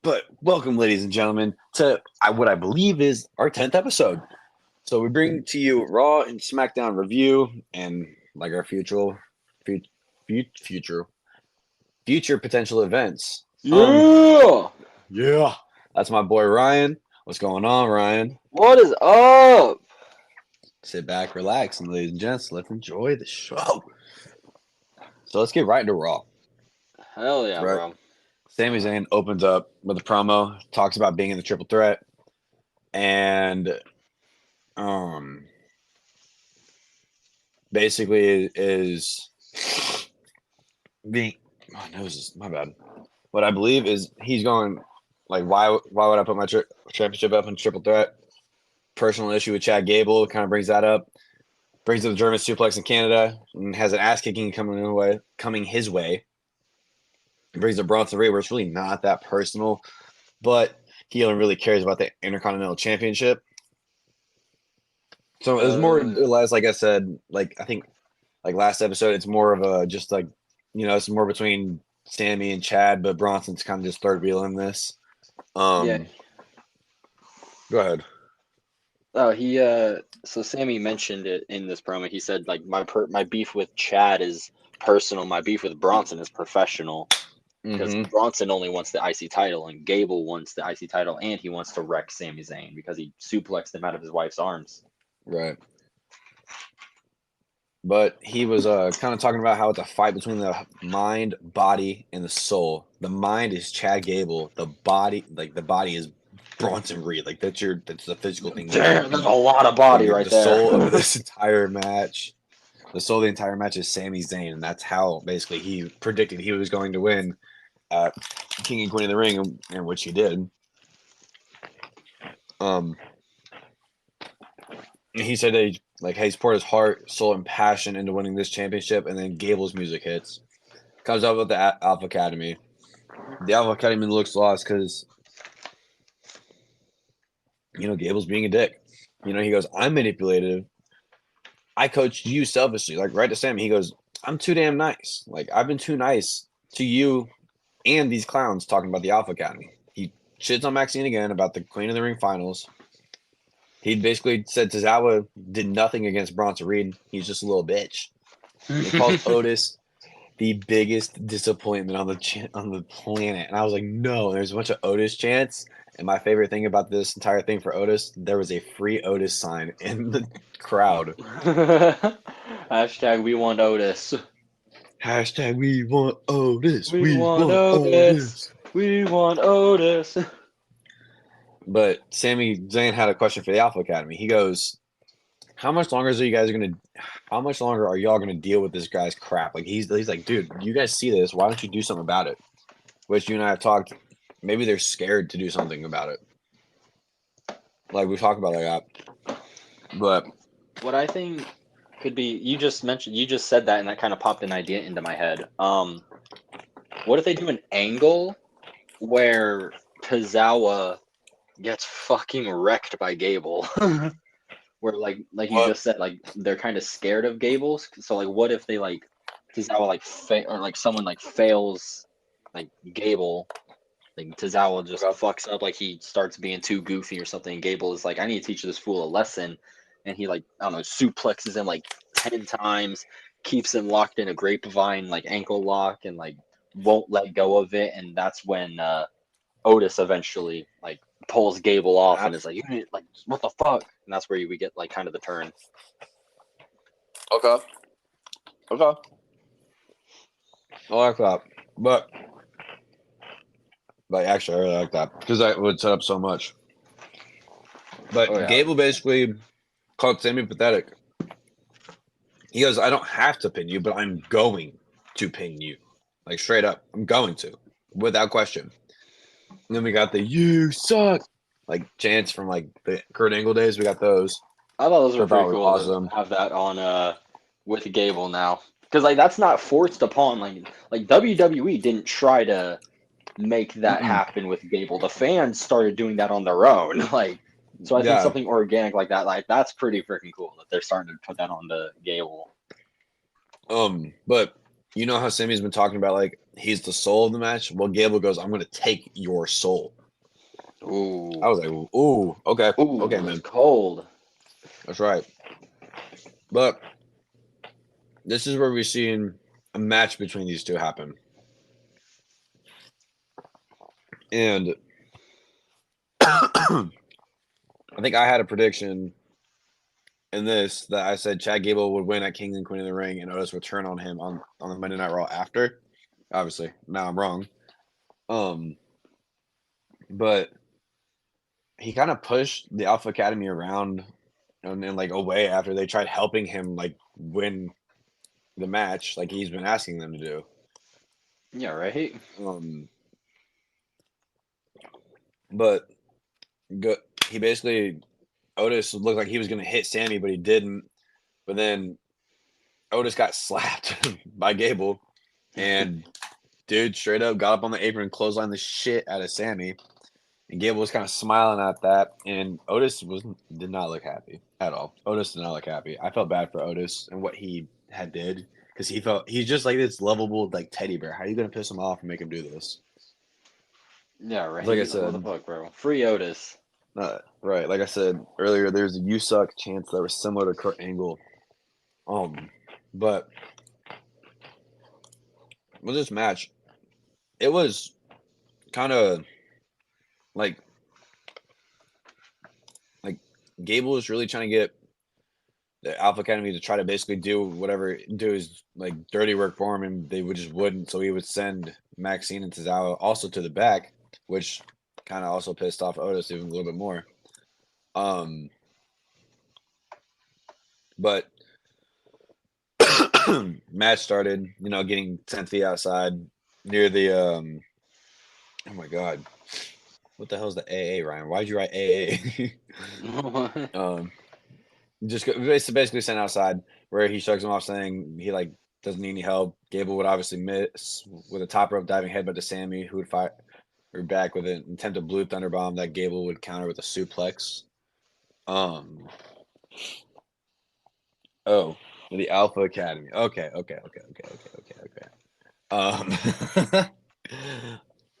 But welcome, ladies and gentlemen, to what I believe is our 10th episode. So we bring to you Raw and Smackdown review and like our future potential events. Yeah. Yeah, that's my boy Ryan. What's going on, Ryan? What is up? Sit back, relax, and ladies and gents, let's enjoy the show. So let's get right into Raw. Hell yeah, Right. bro. Sami Zayn opens up with a promo, talks about being in the triple threat, and basically is being my bad. What I believe is he's going like why would I put my championship up in triple threat? Personal issue with Chad Gable kind of brings that up. Brings up the German suplex in Canada and has an ass kicking coming his way. Brings up Bronson Reed where it's really not that personal, but he only really cares about the Intercontinental Championship. So it was more or less, like I said, like I think like last episode, it's more of a just like, it's more between Sammy and Chad, but Bronson's kind of just third wheel in this. Yeah. Go ahead. Oh, so Sammy mentioned it in this promo. He said like my beef with Chad is personal. My beef with Bronson is professional. Because Bronson only wants the IC title, and Gable wants the IC title, and he wants to wreck Sami Zayn because he suplexed him out of his wife's arms. Right. But he was kind of talking about how it's a fight between the mind, body, and the soul. The mind is Chad Gable. The body is Bronson Reed. Like that's the physical thing. Damn, there's a lot of body right there. The soul of this entire match. The soul of the entire match is Sami Zayn, and that's how basically he predicted he was going to win at King and Queen of the Ring, and which he did. He said that he's poured his heart, soul, and passion into winning this championship, and then Gable's music hits. Comes out with the Alpha Academy. The Alpha Academy looks lost because Gable's being a dick. He goes, I'm manipulative. I coached you selfishly, like right to Sammy. He goes, I'm too damn nice. Like I've been too nice to you and these clowns talking about the Alpha Academy. He shits on Maxine again about the Queen of the Ring finals. He basically said Tozawa did nothing against Bronson Reed. He's just a little bitch. He calls Otis the biggest disappointment on the planet, and I was like, no. There's a bunch of Otis chants, and my favorite thing about this entire thing for Otis, there was a free Otis sign in the crowd. Hashtag we want Otis. Hashtag we want Otis. We want Otis. We want Otis. But Sami Zayn had a question for the Alpha Academy. He goes, how much longer are y'all gonna deal with this guy's crap? Like he's like, dude, you guys see this? Why don't you do something about it? Which you and I have talked. Maybe they're scared to do something about it. Like we talked about like that. But what I think could be, you just said that, and that kind of popped an idea into my head. What if they do an angle where Tozawa gets fucking wrecked by Gable? Where like you just said, like they're kind of scared of Gable. So like, what if they like Tozawa or like someone like fails like Gable, like Tozawa just fucks up, like he starts being too goofy or something. And Gable is like, I need to teach this fool a lesson, and he like I don't know suplexes him like 10 times, keeps him locked in a grapevine like ankle lock, and like won't let go of it, and that's when Otis eventually like pulls Gable off and is like, what the fuck? And that's where we get like kind of the turn. Okay. I like that. But like actually I really like that because that would set up so much. But Gable basically called Sammy pathetic. He goes, I don't have to pin you, but I'm going to pin you. Like straight up. I'm going to. Without question. And then we got the you suck like chants from like the Kurt Angle days. We got those. I thought those were pretty cool. Awesome. To have that on with Gable now, because like that's not forced upon. Like WWE didn't try to make that happen with Gable. The fans started doing that on their own. Like, so I think something organic like that, like that's pretty freaking cool that they're starting to put that on the Gable. But You know how Sammy's been talking about like he's the soul of the match? Well, Gable goes, I'm gonna take your soul. Ooh. I was like, ooh, okay, Ooh, okay, it was man. cold. That's right. But this is where we're seeing a match between these two happen. And I think I had a prediction in this that I said Chad Gable would win at King and Queen of the Ring and Otis would turn on him on the Monday Night Raw after. Obviously, now I'm wrong. But he kind of pushed the Alpha Academy around and then like away after they tried helping him like win the match, like he's been asking them to do. Yeah, right. But go, he basically Otis looked like he was gonna hit Sammy, but he didn't. But then Otis got slapped by Gable, and dude straight up got up on the apron and clotheslined the shit out of Sammy. And Gable was kind of smiling at that, and Otis did not look happy at all. Otis did not look happy. I felt bad for Otis and what he had did because he felt he's just like this lovable like teddy bear. How are you gonna piss him off and make him do this? Yeah, right. Like I Like, what the said, fuck, bro? Free Otis. right. Like I said earlier, there's a "you suck" chance that was similar to Kurt Angle. But with this match, it was kind of like like Gable was really trying to get the Alpha Academy to try to basically do his like dirty work for him, and they would just wouldn't. So he would send Maxine and Tozawa also to the back, which kind of also pissed off Otis even a little bit more. But match started, getting 10 feet outside near the oh my god, what the hell's the AA, Ryan? Why'd you write AA? Just basically sent outside where he shrugs him off, saying he like doesn't need any help. Gable would obviously miss with a top rope diving headbutt to Sammy, who would fire her back with an attempted blue thunder bomb that Gable would counter with a suplex. Oh, the Alpha Academy. Okay.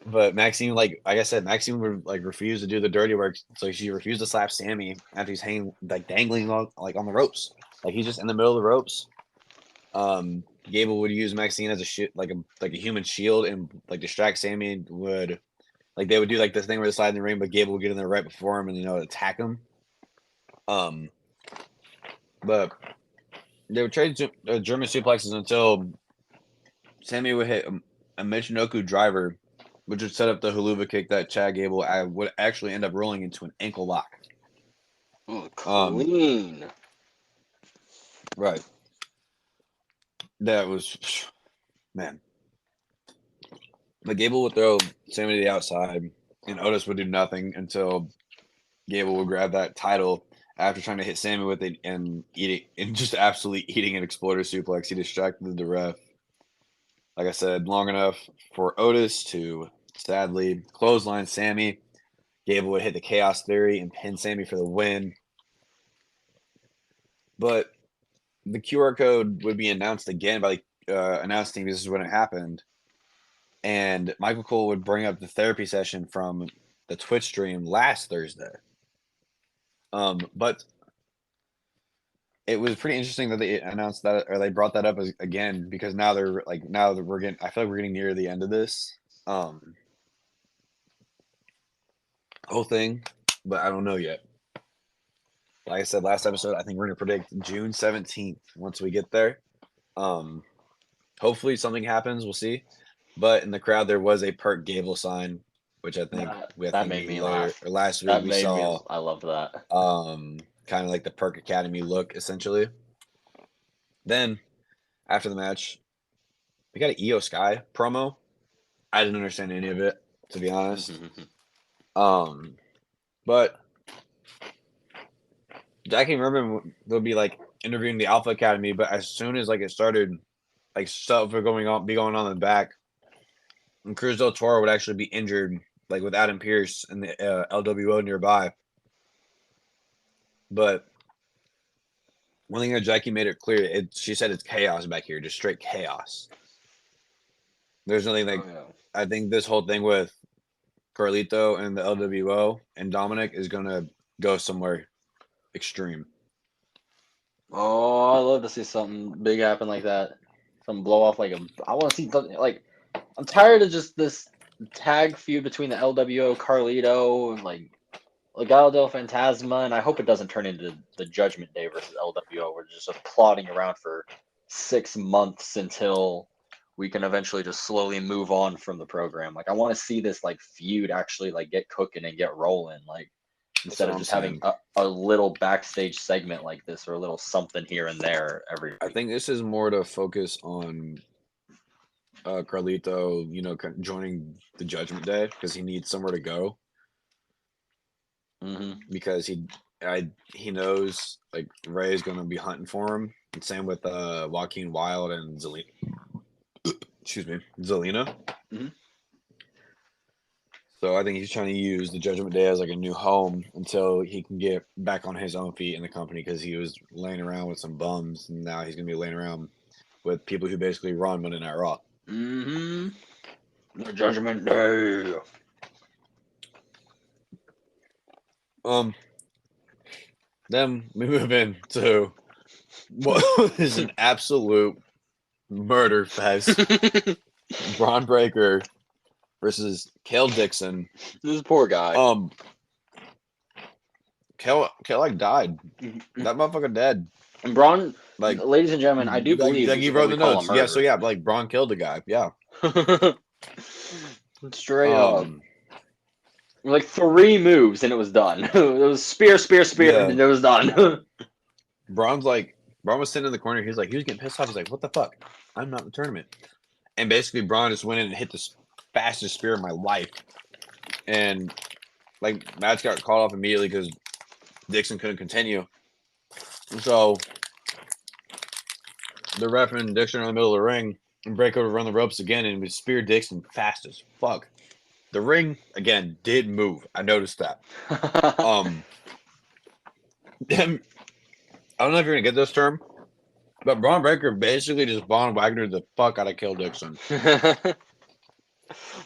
But Maxine, like I said, Maxine would like refuse to do the dirty work, so she refused to slap Sammy after he's hanging like dangling on the ropes, like he's just in the middle of the ropes. Gable would use Maxine as a human shield and like distract Sammy. Would like they would do like this thing where they slide in the ring, but Gable would get in there right before him and attack him. But they would trade German suplexes until Sammy would hit a Michinoku driver, which would set up the haluva kick that Chad Gable would actually end up rolling into an ankle lock. Clean. Right. That was, man. But Gable would throw Sammy to the outside, and Otis would do nothing until Gable would grab that title after trying to hit Sammy with it and just absolutely eating an exploder suplex. He distracted the ref. Like I said, long enough for Otis to sadly clothesline Sammy. Gable would hit the Chaos Theory and pin Sammy for the win. But the QR code would be announced again by the announce team. This is when it happened. And Michael Cole would bring up the therapy session from the Twitch stream last Thursday. But it was pretty interesting that they announced that, or they brought that up again, because now we're getting, I feel like we're getting near the end of this whole thing, but I don't know yet. Like I said last episode, I think we're gonna predict June 17th once we get there. Hopefully something happens. We'll see. But in the crowd, there was a Perk Gable sign, which I think That made me laugh. or last week That we made me. saw. I loved that. Kind of like the Perk Academy look, essentially. Then after the match, we got an Io Sky promo. I didn't understand any of it, to be honest. But I can remember they'll be like interviewing the Alpha Academy, but as soon as like it started, like stuff were going on in the back, and Cruz del Toro would actually be injured, like with Adam Pearce and the LWO nearby. But one thing that Jackie made it clear, she said it's chaos back here, just straight chaos. There's nothing like. I think this whole thing with Carlito and the LWO and Dominic is gonna go somewhere extreme. Oh, I love to see something big happen like that. Something blow off like a. I want to see like. I'm tired of just this tag feud between the LWO, Carlito, and like Legado del Fantasma, and I hope it doesn't turn into the Judgment Day versus LWO. We're just plodding around for 6 months until we can eventually just slowly move on from the program. Like I want to see this like feud actually like get cooking and get rolling. Like instead of just having a little backstage segment like this or a little something here and there every week. I think this is more to focus on Carlito, joining the Judgment Day because he needs somewhere to go. Because he knows like Ray is going to be hunting for him, and same with Joaquin Wilde and Zelina. Excuse me, Zelina. So I think he's trying to use the Judgment Day as like a new home until he can get back on his own feet in the company because he was laying around with some bums, and now he's going to be laying around with people who basically run Monday Night Raw. The Judgment Day. Then we move into what is an absolute murder fest. Braun Breaker versus Kale Dixon. This poor guy. Kale like died. That motherfucker dead. And Braun, like, ladies and gentlemen, I do believe like you wrote the notes. Yeah, so yeah, like Braun killed the guy. Yeah. Straight up. Like 3 moves and it was done. It was spear, and it was done. Braun was sitting in the corner. He was getting pissed off. He's like, "What the fuck? I'm not in the tournament." And basically, Braun just went in and hit the fastest spear of my life. And like match got called off immediately because Dixon couldn't continue. So the ref and Dixon are in the middle of the ring, and Breaker would run the ropes again and would spear Dixon fast as fuck. The ring again did move. I noticed that. I don't know if you're gonna get this term, but Braun Breaker basically just Von Wagner the fuck out of Kale Dixon.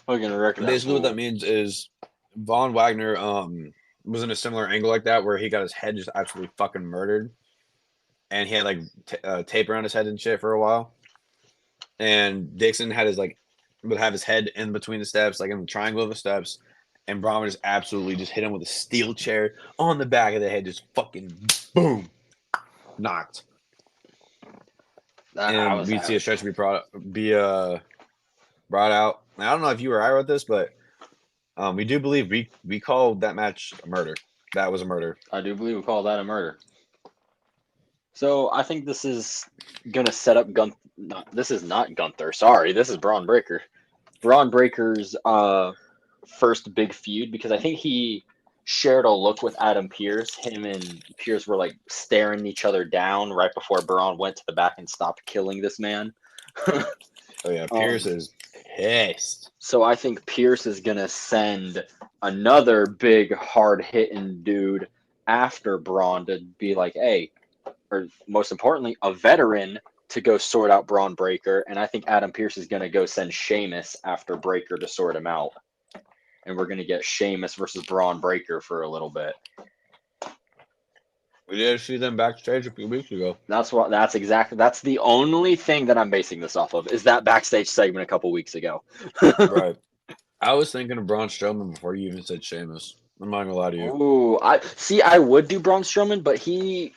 Basically, what that means is Von Wagner was in a similar angle like that where he got his head just absolutely fucking murdered, and he had like tape around his head and shit for a while. And Dixon had would have his head in between the steps, like in the triangle of the steps, and Braun would just absolutely just hit him with a steel chair on the back of the head, just fucking boom, knocked. And we'd see a stretch be brought out. I don't know if you or I wrote this, but we do believe we called that match a murder. That was a murder. I do believe we call that a murder. So I think this is gonna set up Gunther. No, this is not Gunther. Sorry, this is Braun Breaker. Braun Breaker's first big feud because I think he shared a look with Adam Pearce. Him and Pearce were like staring each other down right before Braun went to the back and stopped killing this man. Oh yeah, Pearce is pissed. So I think Pearce is gonna send another big hard hitting dude after Braun to be like, hey, or most importantly, a veteran to go sort out Braun Breaker. And I think Adam Pearce is gonna go send Sheamus after Breaker to sort him out. And we're gonna get Sheamus versus Braun Breaker for a little bit. We did see them backstage a few weeks ago. That's the only thing that I'm basing this off of is that backstage segment a couple weeks ago. Right. I was thinking of Braun Strowman before you even said Sheamus. I'm not gonna lie to you. Ooh, I would do Braun Strowman, but I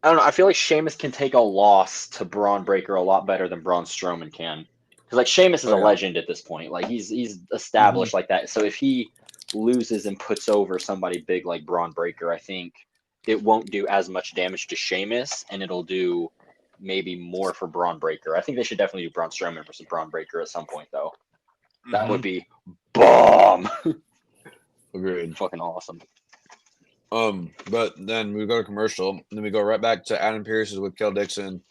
don't know. I feel like Sheamus can take a loss to Braun Breaker a lot better than Braun Strowman can. Because like Sheamus is a legend at this point. Like he's established like that. So if he loses and puts over somebody big like Braun Breaker, I think it won't do as much damage to Sheamus, and it'll do maybe more for Braun Breaker. I think they should definitely do Braun Strowman versus Braun Breaker at some point, though. That would be bomb. Agreed. Fucking awesome. But then we go to commercial, and then we go right back to Adam Pearce's with Kel Dixon.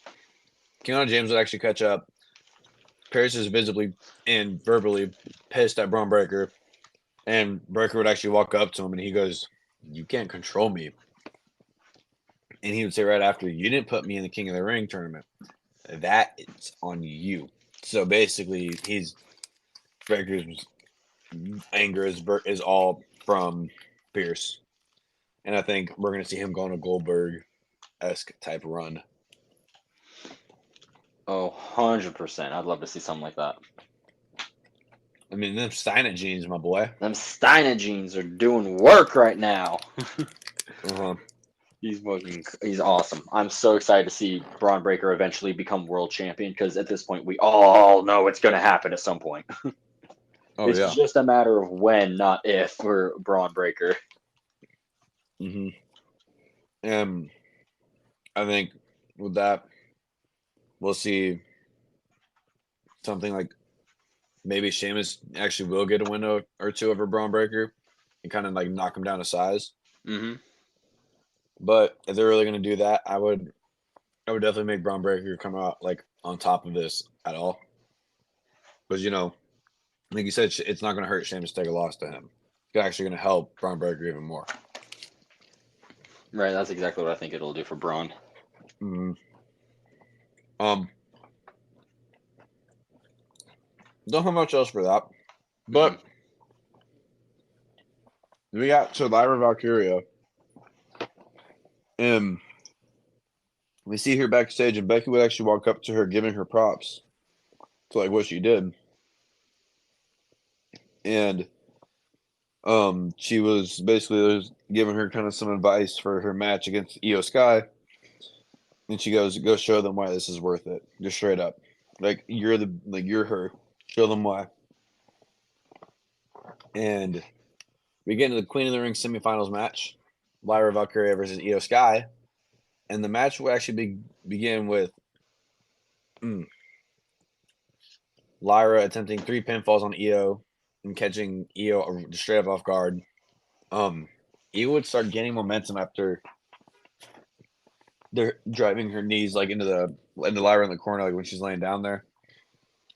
Keanu James would actually catch up. Pearce is visibly and verbally pissed at Braun Breaker, and Breaker would actually walk up to him, and he goes, "You can't control me." And he would say right after, "You didn't put me in the King of the Ring tournament. That is on you." So basically, Breaker's anger is all from Pierce, and I think we're gonna see him go on a Goldberg-esque type run. Oh, 100%. I'd love to see something like that. I mean, them Steiner jeans, my boy. Them Steiner jeans are doing work right now. Uh-huh. He's awesome. I'm so excited to see Braun Breaker eventually become world champion because at this point we all know it's going to happen at some point. Oh It's yeah. just a matter of when, not if, for Braun Breaker. Mm-hmm. And I think with that, we'll see something like maybe Sheamus actually will get a win or two over Braun Breaker and kind of like knock him down to size. Mm-hmm. But if they're really going to do that, I would definitely make Braun Breaker come out like on top of this at all. Because, like you said, it's not going to hurt Sheamus to take a loss to him. It's actually going to help Braun Breaker even more. Right, that's exactly what I think it'll do for Braun. Mm-hmm. Don't have much else for that. But we got to Lyra Valkyria. And we see her backstage, and Becky would actually walk up to her, giving her props to like what she did. And she was basically giving her kind of some advice for her match against Io Sky. And she goes, "Go show them why this is worth it." Just straight up, like you're her. Show them why. And we get into the Queen of the Ring semifinals match, Lyra Valkyria versus Io Sky, and the match will actually begin with Lyra attempting 3 pinfalls on Io and catching Io straight up off guard. Io would start gaining momentum after they're driving her knees like into Lyra in the corner, like when she's laying down there.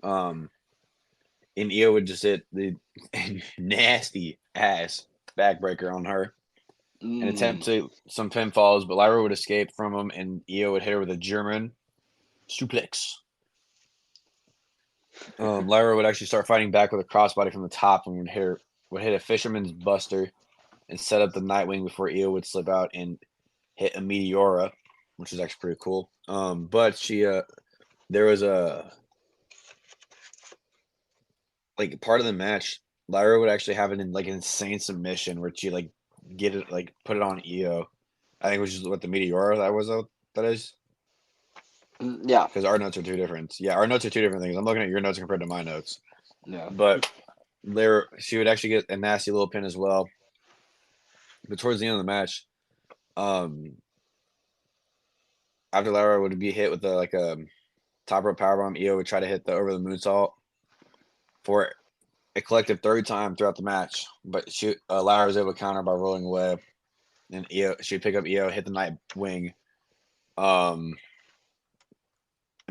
And Io would just hit the nasty ass backbreaker on her and attempt to some pinfalls, but Lyra would escape from them, and Io would hit her with a German suplex. Lyra would actually start fighting back with a crossbody from the top and would hit a fisherman's buster and set up the Nightwing before Io would slip out and hit a Meteora, which is actually pretty cool. But there was a like part of the match, Lyra would actually have an insane submission where she like get it like put it on Io. I think which is what the Meteora that is. Yeah, because our notes are two different. Yeah, our notes are two different things. I'm looking at your notes compared to my notes. yeah. But she would actually get a nasty little pin as well. But towards the end of the match, after Lyra would be hit with a top rope powerbomb, Io would try to hit the over the moonsault for a collective third time throughout the match. But Lyra was able to counter by rolling away, and she'd pick up Io, hit the Nightwing, and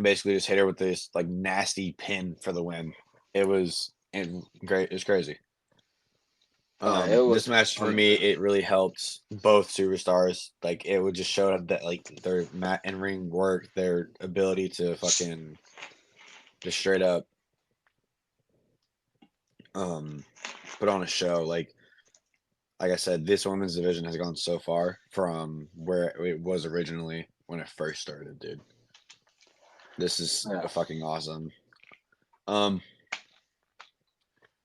basically just hit her with this like nasty pin for the win. It was great. It was crazy. This match for me, it really helped both superstars. Like it would just show that like their mat and ring work, their ability to fucking just straight up put on a show. Like I said, this women's division has gone so far from where it was originally when it first started, dude. This is fucking awesome.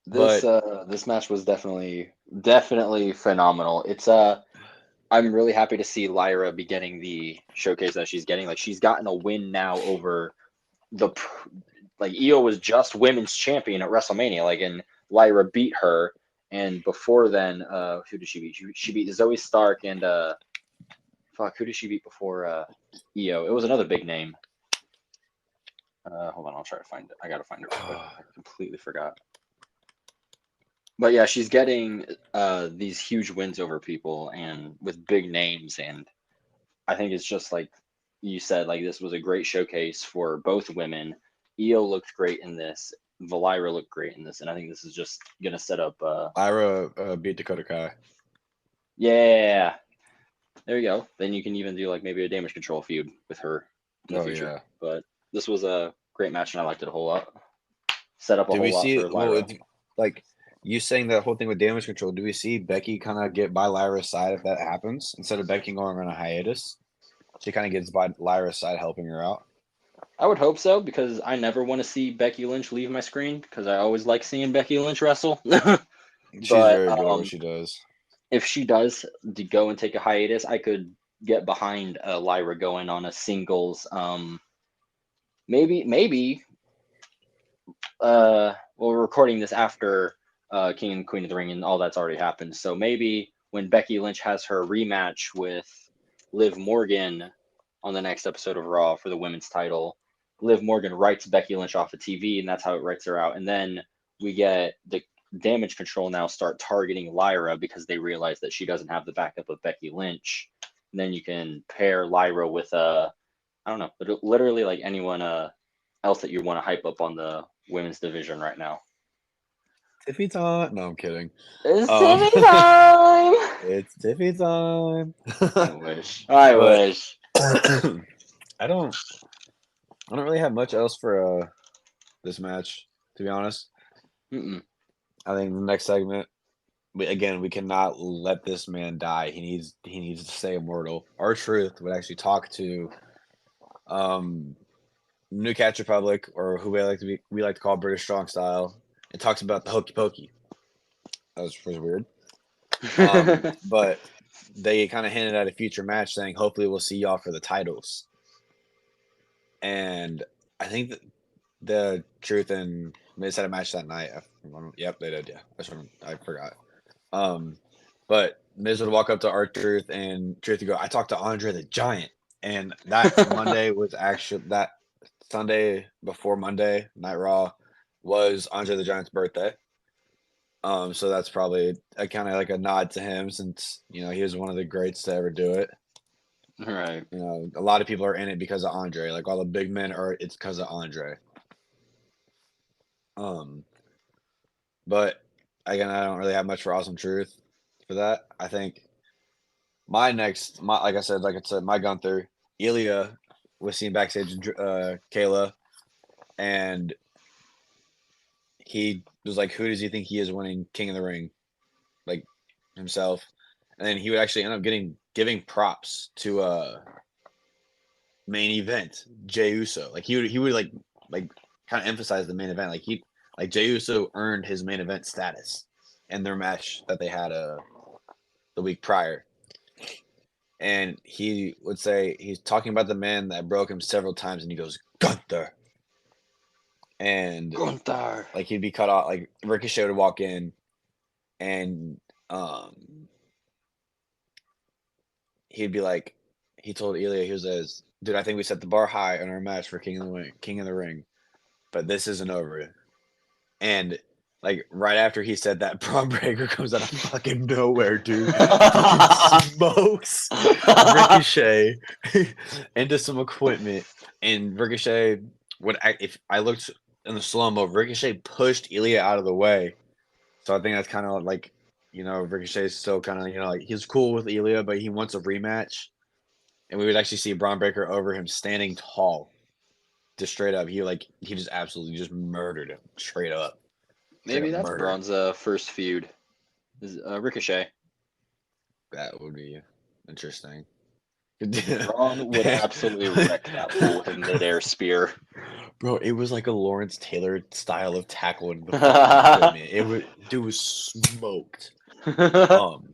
This match was definitely phenomenal. It's I'm really happy to see Lyra be getting the showcase that she's getting. Like she's gotten a win now over Io was just women's champion at WrestleMania. Like and Lyra beat her, and before then, who did she beat? She beat Zoe Stark and who did she beat before Io? It was another big name. Hold on, I'll try to find it. I gotta find it real quick. I completely forgot. But yeah, she's getting these huge wins over people and with big names, and I think it's just like you said, like this was a great showcase for both women. Io looked great in this. Lyra looked great in this, and I think this is just gonna set up. Lyra beat Dakota Kai. Yeah, there you go. Then you can even do like maybe a damage control feud with her in the future. Yeah. But this was a great match, and I liked it a whole lot. Set up a Do we whole lot see for Lyra. like you saying that whole thing with damage control? Do we see Becky kind of get by Lyra's side if that happens instead of Becky going on a hiatus? She kind of gets by Lyra's side, helping her out. I would hope so because I never want to see Becky Lynch leave my screen because I always like seeing Becky Lynch wrestle. She's But very good at what she does. if she does go and take a hiatus, I could get behind Lyra going on a singles. Maybe. Well, we're recording this after King and Queen of the Ring, and all that's already happened. So maybe when Becky Lynch has her rematch with Liv Morgan on the next episode of Raw for the women's title, Liv Morgan writes Becky Lynch off of TV, and that's how it writes her out. And then we get the Damage Control now start targeting Lyra because they realize that she doesn't have the backup of Becky Lynch. And then you can pair Lyra with I don't know, literally like anyone else that you want to hype up on the women's division right now. Tiffy time? No, I'm kidding. It's Tiffy time. It's Tiffy time. I wish. I wish. I don't really have much else for this match, to be honest. Mm-mm. I think the next segment, we cannot let this man die. He needs to stay immortal. R-Truth would actually talk to New Catch Republic, or who we like to call British Strong Style, and talks about the hokey pokey. That was weird. But they kind of hinted at a future match, saying hopefully we'll see y'all for the titles. And I think that the Truth and Miz had a match that night. Yep, they did. Yeah, I forgot. But Miz would walk up to R-Truth, and Truth would go, "I talked to Andre the Giant," and that Monday was actually that Sunday before Monday Night Raw was Andre the Giant's birthday. So that's probably a kind of like a nod to him, since he was one of the greats to ever do it. Right. A lot of people are in it because of Andre. Like all the big men it's because of Andre. But again, I don't really have much for Awesome Truth for that. I think like I said, my Gunther, Ilya was seen backstage with Kayla, and he was like, "Who does he think he is winning King of the Ring?" Like himself, and then he would actually end up giving props to main event Jey Uso. Like he would like kind of emphasize the main event. Like Jey Uso earned his main event status in their match that they had the week prior. And he would say he's talking about the man that broke him several times, and he goes, "Gunther." And Gunther. like he'd be cut off. Like Ricochet would walk in, and he'd be like, he told Ilya, he was "Dude, I think we set the bar high in our match for King of the Ring, but this isn't over." And like right after he said that, Braun Breaker comes out of fucking nowhere, dude. Fucking smokes Ricochet into some equipment, and Ricochet if I looked in the slow-mo, Ricochet pushed Ilya out of the way. So I think that's kind of like, Ricochet's still kind of, like he's cool with Ilya, but he wants a rematch. And we would actually see Braun Breaker over him standing tall. Just straight up. He just absolutely just murdered him straight up. Maybe that's Braun's first feud. Is Ricochet. That would be interesting. Braun would absolutely wreck that fool with a midair spear. Bro, it was like a Lawrence Taylor style of tackle in the equipment. Dude was smoked. Then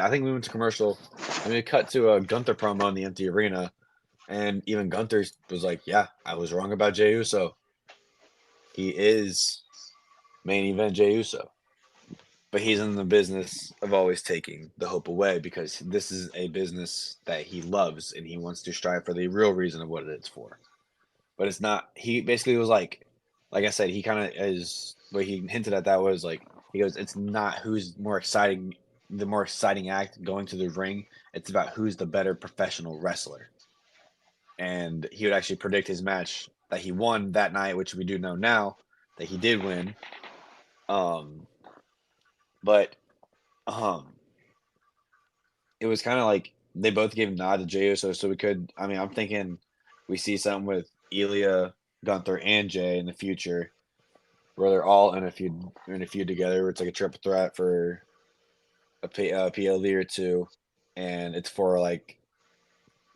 I think we went to commercial, and we cut to a Gunther promo in the empty arena, and even Gunther was like, "Yeah, I was wrong about Jey Uso. He is main event Jey Uso, but he's in the business of always taking the hope away because this is a business that he loves, and he wants to strive for the real reason of what it is for. But it's not." He basically was like I said, he kind of is. What he hinted at that was like, he goes, "It's not who's more exciting." The more exciting act going to the ring, it's about who's the better professional wrestler. And he would actually predict his match that he won that night, which we do know now that he did win. But it was kind of like they both gave a nod to Jey Uso, so we could. I mean, I'm thinking we see something with Ilya, Gunther, and Jay in the future, where they're all in a feud together. Where it's like a triple threat for a PLV or two, and it's for like,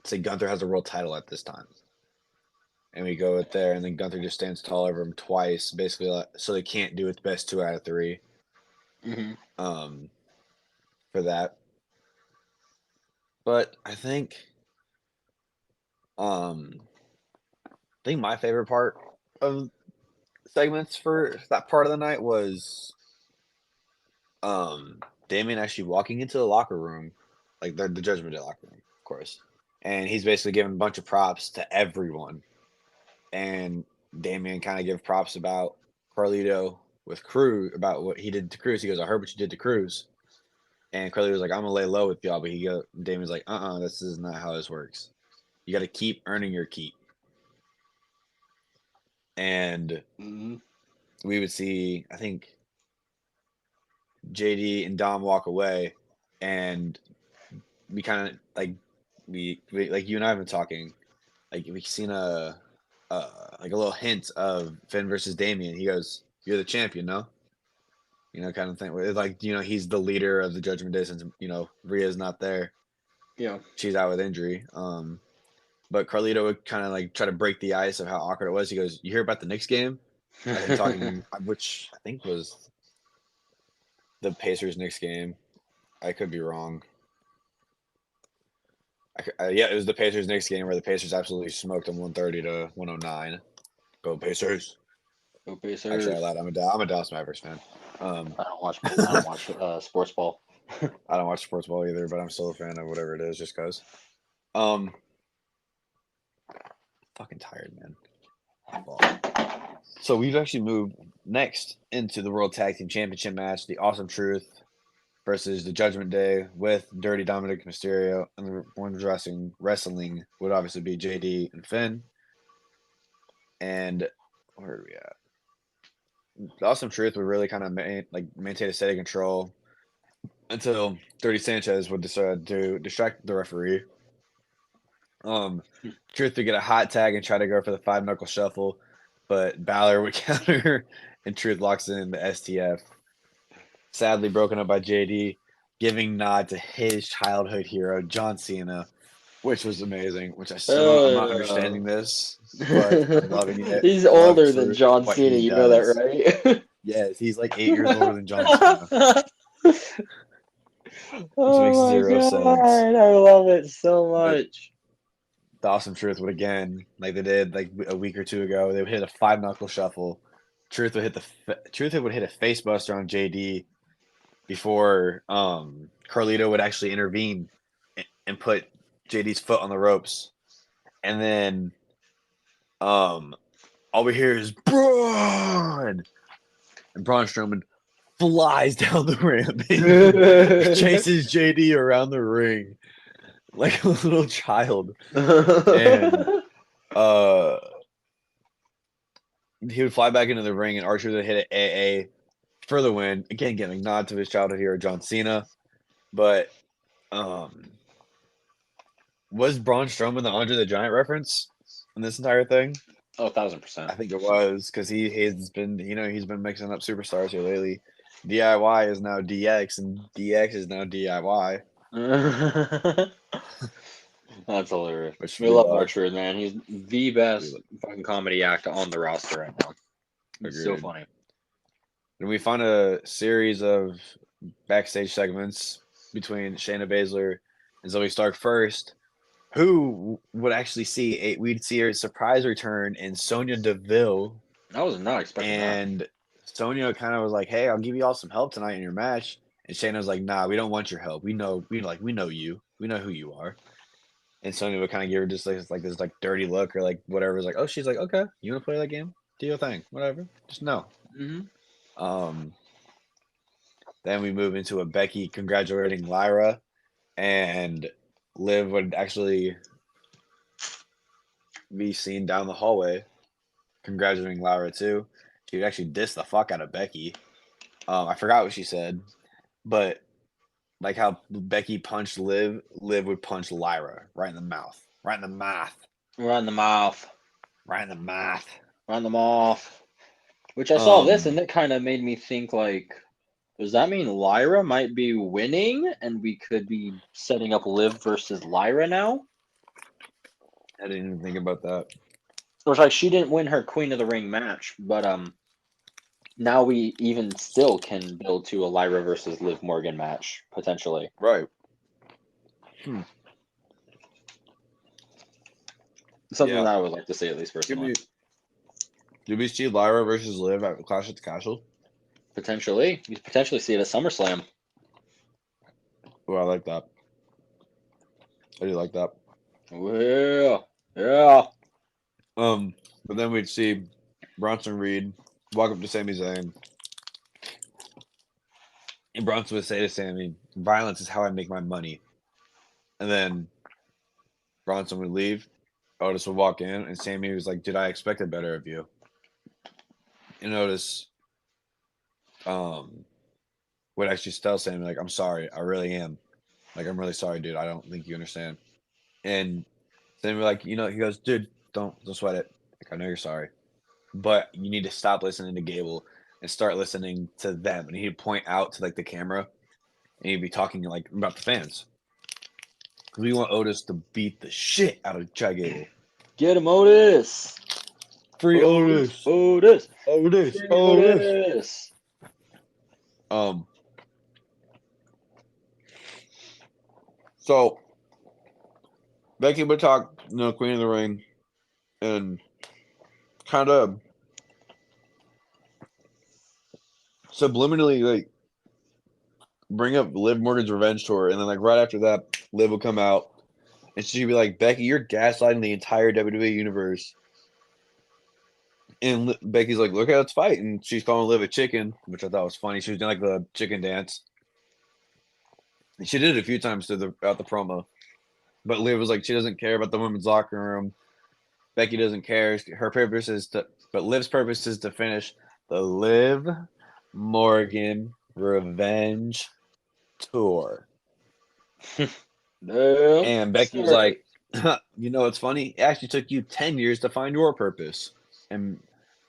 say Gunther has a world title at this time, and we go with there, and then Gunther just stands tall over him twice, basically, like, so they can't do its best 2 out of 3. Mm-hmm. For that. But I think my favorite part of segments for that part of the night was Damien actually walking into the locker room, like the Judgment Day locker room, of course. And he's basically giving a bunch of props to everyone. And Damien kind of gave props about Carlito with Cruz, about what he did to Cruz. He goes, I heard what you did to Cruz. And Carlito was like, I'm gonna lay low with y'all, but Damien's like, this is not how this works. You gotta keep earning your keep. And we would see, I think, JD and Dom walk away, and we kind of like we like you and I have been talking, like we've seen a like a little hint of Finn versus Damien. He goes, "You're the champion, no?" Kind of thing. Like he's the leader of the Judgment Day since Rhea's not there. Yeah, she's out with injury. But Carlito would kind of like try to break the ice of how awkward it was. He goes, "You hear about the Knicks game?" I think talking, which I think was the Pacers Knicks game. I could be wrong. Yeah, it was the Pacers Knicks game where the Pacers absolutely smoked them 130 to 109. Go Pacers! Go Pacers! Actually, I lied. I'm a Dallas Mavericks fan. I don't watch sports ball. I don't watch sports ball either, but I'm still a fan of whatever it is, just cause. Fucking tired, man. So we've actually moved next into the World Tag Team Championship match, the Awesome Truth versus the Judgment Day with Dirty Dominic Mysterio, and the women's wrestling would obviously be JD and Finn. And where are we at? The Awesome Truth would really kind of maintain a steady control until Dirty Sanchez would decide to distract the referee. Truth would get a hot tag and try to go for the 5-knuckle shuffle, but Balor would counter, and Truth locks in the STF. Sadly broken up by JD, giving nod to his childhood hero, John Cena, which was amazing. Which I'm not understanding this, but I'm loving it. He's older than John Cena, you know that, right? Yes, he's like 8 years older than John Cena. Oh makes my 0 sense. God, I love it so much. The Awesome Truth would again, like they did like a week or two ago, they would hit a 5-knuckle shuffle. Truth would hit a face buster on JD before Carlito would actually intervene and put JD's foot on the ropes. And then all we hear is Braun! And Braun Strowman flies down the ramp and chases JD around the ring like a little child. And he would fly back into the ring, and Archer would hit an AA for the win. Again, giving a nod to his childhood hero, John Cena. But was Braun Strowman the Andre the Giant reference in this entire thing? Oh, 1,000%. I think it was, because he's been mixing up superstars here lately. DIY is now DX, and DX is now DIY. That's hilarious. We love Archer, man. He's the best fucking comedy actor on the roster right now. He's so funny. And we find a series of backstage segments between Shayna Baszler and Zoe Stark first, who would actually we'd see a surprise return in Sonya Deville. I was not expecting that. And Sonya kind of was like, "Hey, I'll give you all some help tonight in your match." And Shayna was like, "Nah, we don't want your help. We know you. We know who you are." And Sonya would kind of give her just like this like dirty look or like whatever. It's like, oh, she's like, okay, you want to play that game? Do your thing, whatever. Just no. Mm-hmm. Then we move into a Becky congratulating Lyra, and Liv would actually be seen down the hallway congratulating Lyra too. She would actually diss the fuck out of Becky. I forgot what she said, but like how Becky punched Liv would punch Lyra right in the mouth. Run them off. Right in the mouth. Run them off. Which I saw this and it kind of made me think like, does that mean Lyra might be winning and we could be setting up Liv versus Lyra now? I didn't even think about that. Which like she didn't win her Queen of the Ring match, but now we even still can build to a Lyra versus Liv Morgan match potentially. Right. Something Yeah. that I would like to see at least personally. Do we see Lyra versus Liv at Clash at the Castle? Potentially, you potentially see it at SummerSlam. Oh, I like that. I do like that. Yeah, yeah. But then we'd see Bronson Reed walk up to Sami Zayn, and Bronson would say to Sami, "Violence is how I make my money." And then Bronson would leave. Otis would walk in, and Sami was like, "Did I expect it better of you?" And Otis, would actually tell Sami like, "I'm sorry, I really am. Like, I'm really sorry, dude. I don't think you understand." And Sami like, he goes, "Dude, don't sweat it. Like, I know you're sorry, but you need to stop listening to Gable and start listening to them." And he'd point out to like the camera, and he'd be talking like about the fans. Because we want Otis to beat the shit out of Chad Gable. Get him, Otis. Free Otis. Otis. Otis. Free Otis. So Becky would talk, Queen of the Ring, and kind of subliminally like bring up Liv Morgan's revenge tour, and then like right after that, Liv will come out, and she'd be like, "Becky, you're gaslighting the entire WWE universe." And Becky's like, "Look how it's fight," and she's calling Liv a chicken, which I thought was funny. She was doing like the chicken dance. And she did it a few times throughout the promo, but Liv was like, she doesn't care about the women's locker room. Becky doesn't care. Her purpose is but Liv's purpose is to finish the Liv Morgan Revenge Tour. And Becky was like, it's funny. It actually took you 10 years to find your purpose. And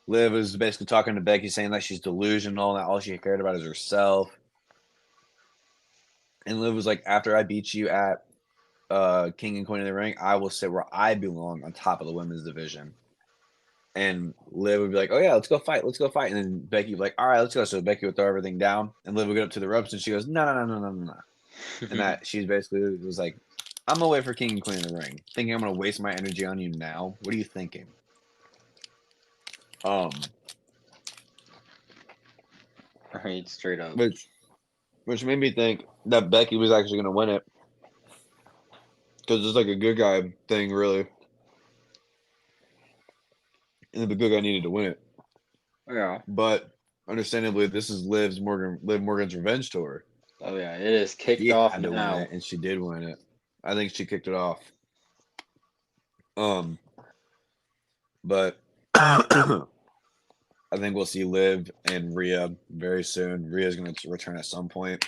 Liv was basically talking to Becky, saying that she's delusional and that all she cared about is herself. And Liv was like, after I beat you at King and Queen of the Ring, I will sit where I belong on top of the women's division. And Liv would be like, "Oh yeah, let's go fight. And then Becky would be like, "All right, let's go." So Becky would throw everything down, and Liv would get up to the ropes, and she goes, "No, no, no, no, no, no." And that she's basically was like, "I'm gonna wait for King and Queen of the Ring. Thinking I'm gonna waste my energy on you now? What are you thinking?" Right, straight up. Which made me think that Becky was actually gonna win it, because it's like a good guy thing, really. And the good guy needed to win it. Yeah. But understandably, this is Liv Morgan's revenge tour. Oh yeah, it is kicked off had to now. win it, and she did win it. I think she kicked it off. But I think we'll see Liv and Rhea very soon. Rhea's going to return at some point.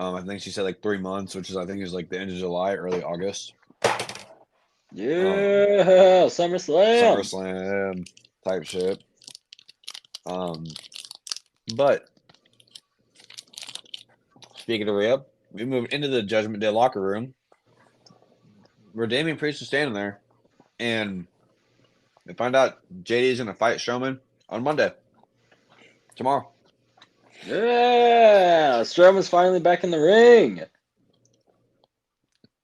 I think she said like 3 months, which is I think is like the end of July, early August. Yeah, SummerSlam. SummerSlam type shit. But speaking of Rhea, we moved into the Judgment Day locker room where Damian Priest is standing there, and they find out JD is going to fight Strowman on Monday, tomorrow. Yeah, Strowman's finally back in the ring.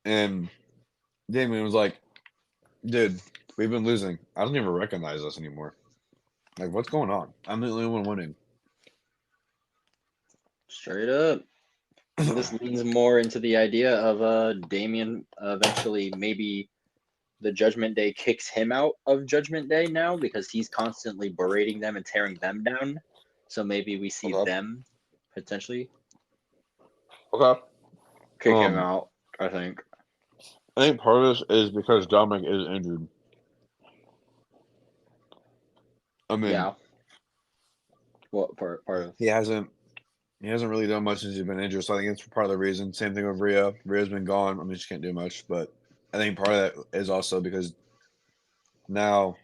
And Damian was like, "Dude, we've been losing. I don't even recognize us anymore. Like, what's going on? I'm the only one winning." Straight up. This leans more into the idea of Damian eventually maybe the Judgment Day kicks him out of Judgment Day now because he's constantly berating them and tearing them down. So maybe we see them potentially kick him out, I think. I think part of this is because Dominic is injured. I mean, yeah. What part of? He hasn't really done much since he's been injured, so I think it's part of the reason. Same thing with Rhea. Rhea's been gone. I mean, she can't do much, but I think part of that is also because now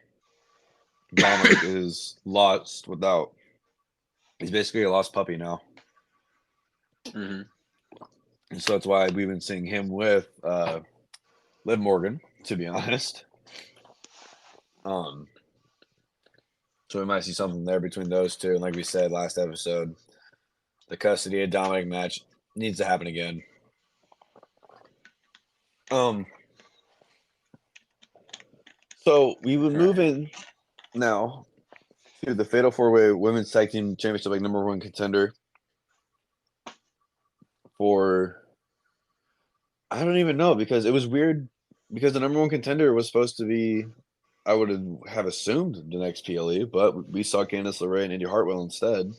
Dominic is lost without. He's basically a lost puppy now, Mm-hmm. and so that's why we've been seeing him with Liv Morgan. To be honest, um, so we might see something there between those two. And like we said last episode, the custody of Dominic match needs to happen again. So we would move in now to the Fatal 4-Way Women's Tag Team Championship, like number one contender for. I don't even know because it was weird because the number one contender was supposed to be. I would have assumed the next PLE, but we saw Candice LeRae and Indy Hartwell instead.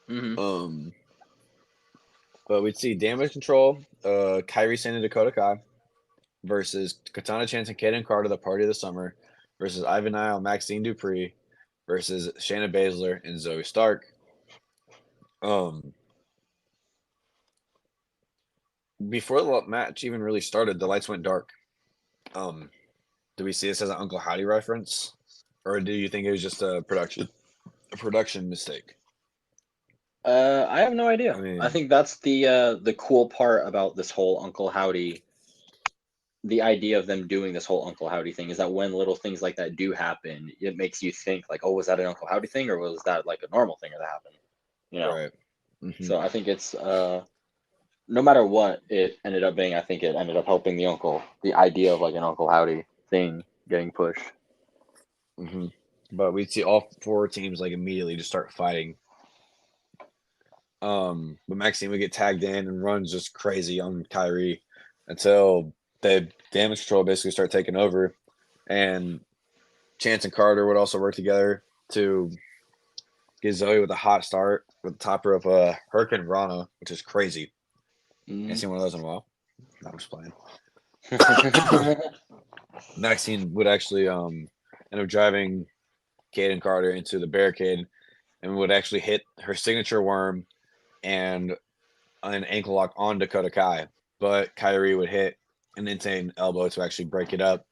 Mm-hmm. But we'd see Damage Control, Kyrie Sane and Dakota Kai versus Katana Chance and Kaden Carter, the Party of the Summer, versus Ivan Nile, Maxine Dupree, versus Shayna Baszler and Zoe Stark. Before the match even really started, the lights went dark. Do we see this as an Uncle Howdy reference, or do you think it was just a production mistake? I have no idea. I mean, I think that's the cool part about this whole Uncle Howdy. The idea of them doing this whole Uncle Howdy thing is that when little things like that do happen, it makes you think like, oh, was that an Uncle Howdy thing or was that like a normal thing that happened? You know. right. Mm-hmm. So I think it's no matter what it ended up being, I think it ended up helping the idea of like an Uncle Howdy thing getting pushed. Mm-hmm. But we'd see all four teams like immediately just start fighting. But Maxine would get tagged in and runs just crazy on Kyrie until the Damage Control basically start taking over, and Chance and Carter would also work together to get Zoe with a hot start with the top rope Hurricane Rana, which is crazy. Mm-hmm. Ain't seen one of those in a while. No, I'm just playing. Maxine would actually end up driving Kaden Carter into the barricade and would actually hit her signature worm and an ankle lock on Dakota Kai. But Kyrie would hit an insane elbow to actually break it up.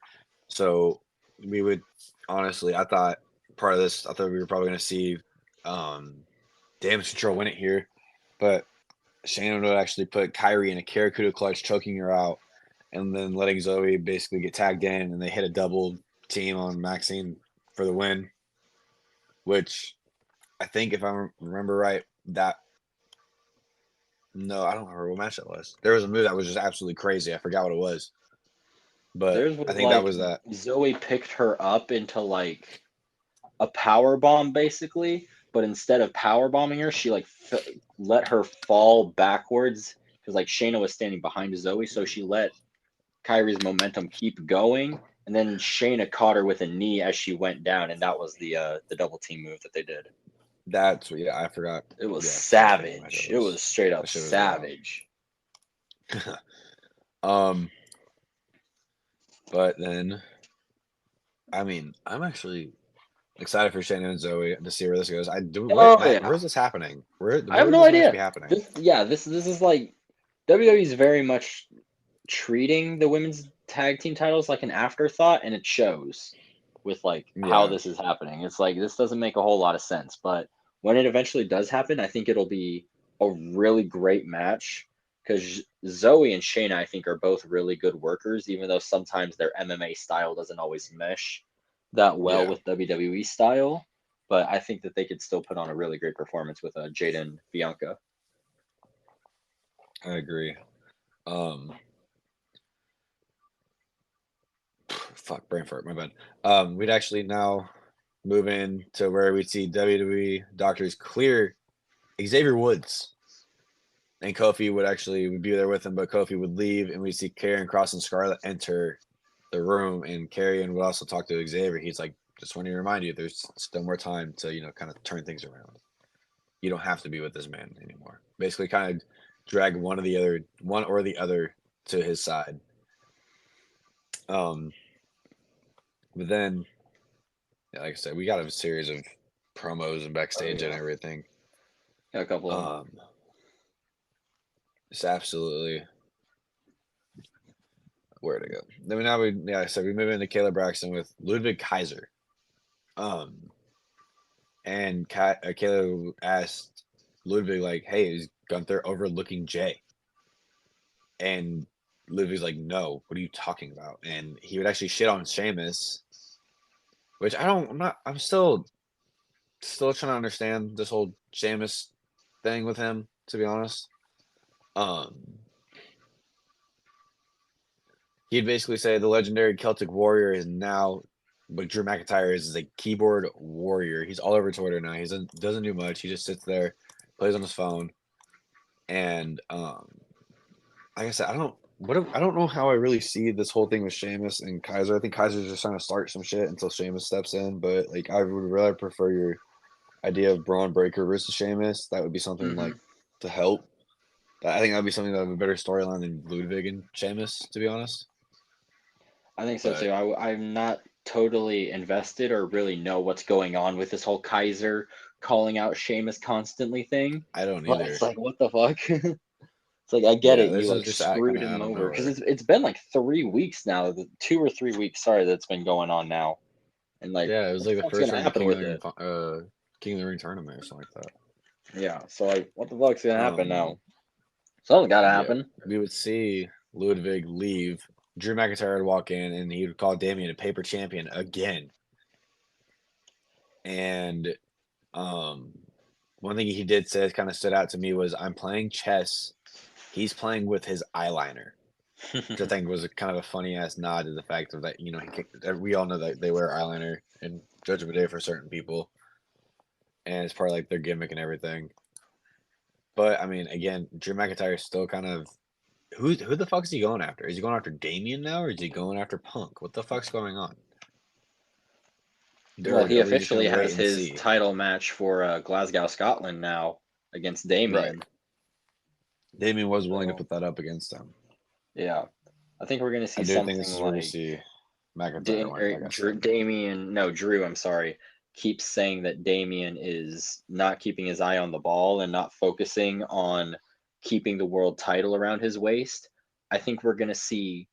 So we would honestly, I thought part of this, I thought we were probably going to see Damage Control win it here. But Shannon would actually put Kyrie in a Karakuda clutch, choking her out, and then letting Zoe basically get tagged in, and they hit a double team on Maxine for the win. Which I think, if I remember right, I don't remember what match that was. There was a move that was just absolutely crazy. I forgot what it was, but Theirs I was think that like was that. Zoe picked her up into like a power bomb basically, but instead of power bombing her, she like let her fall backwards because like Shayna was standing behind Zoe, so she let Kyrie's momentum keep going, and then Shayna caught her with a knee as she went down, and that was the double team move that they did. That's what, I forgot. It was Yes, savage. It was straight up savage. But then, I mean, I'm actually excited for Shannon and Zoe to see where this goes. Where is this happening? Where I have would no this match idea. be happening? This is like WWE's very much treating the women's tag team titles like an afterthought, and it shows with like how Yeah, this is happening. It's like this doesn't make a whole lot of sense, but when it eventually does happen, I think it'll be a really great match because Zoe and Shayna, I think, are both really good workers, even though sometimes their MMA style doesn't always mesh that well yeah, with WWE style. But I think that they could still put on a really great performance with Jada and Bianca. I agree. Fuck, brain fart, my bad. We'd actually now move in to where we'd see WWE doctors clear Xavier Woods. And Kofi would be there with him, but Kofi would leave, and we'd see Karrion Kross and Scarlett enter the room, and Karrion would also talk to Xavier. He's like, just want to remind you, there's still more time to, kind of turn things around. You don't have to be with this man anymore. Basically, kind of drag one or the other to his side. But then, like I said, we got a series of promos and backstage and everything. Got a couple of It's absolutely where to go? Then so we move into Caleb Braxton with Ludwig Kaiser. And Caleb asked Ludwig like, "Hey, is Gunther overlooking Jay?" And Ludwig's like, "No, what are you talking about?" And he would actually shit on Sheamus, which I'm still trying to understand this whole Sheamus thing with him, to be honest. He'd basically say the legendary Celtic Warrior is now, but Drew McIntyre is a keyboard warrior. He's all over Twitter now. He doesn't do much. He just sits there, plays on his phone, and like I said, I don't know how I really see this whole thing with Sheamus and Kaiser. I think Kaiser's just trying to start some shit until Sheamus steps in. But like, I would rather prefer your idea of Braun Breaker versus Sheamus. That would be something like to help. I think that'd be something that would have a better storyline than Ludwig and Sheamus, to be honest. I think so too. I'm not totally invested or really know what's going on with this whole Kaiser calling out Sheamus constantly thing. I don't But either. it's like, what the fuck? It's like, I get it. This You is like just screwed kinda him out of over because nowhere. it's been like 3 weeks now, 2 or 3 weeks. Sorry, that's been going on now, and like, Yeah, it was what the like the fuck's first gonna round of happen with it? King of the Ring tournament or something like that. Yeah. So like, what the fuck's gonna happen now? Something gotta Yeah, happen. we would see Ludwig leave. Drew McIntyre would walk in, and he would call Damian a paper champion again. And one thing he did say that kind of stood out to me was, "I'm playing chess. He's playing with his eyeliner." Which I think was kind of a funny ass nod to the fact of that, we all know that they wear eyeliner in Judgment Day for certain people, and it's part of like their gimmick and everything. But I mean, again, Drew McIntyre is still kind of who the fuck is he going after? Is he going after Damian now, or is he going after Punk? What the fuck's going on? Well, he Are we just gonna officially wait has and his see? title match for Glasgow, Scotland now against Right. Damien. Damian was willing to So put that up against him. yeah, I think we're gonna I see do think this something is where we like see McIntyre win, like I said. Drew, I'm sorry, keeps saying that Damien is not keeping his eye on the ball and not focusing on keeping the world title around his waist. I think we're gonna see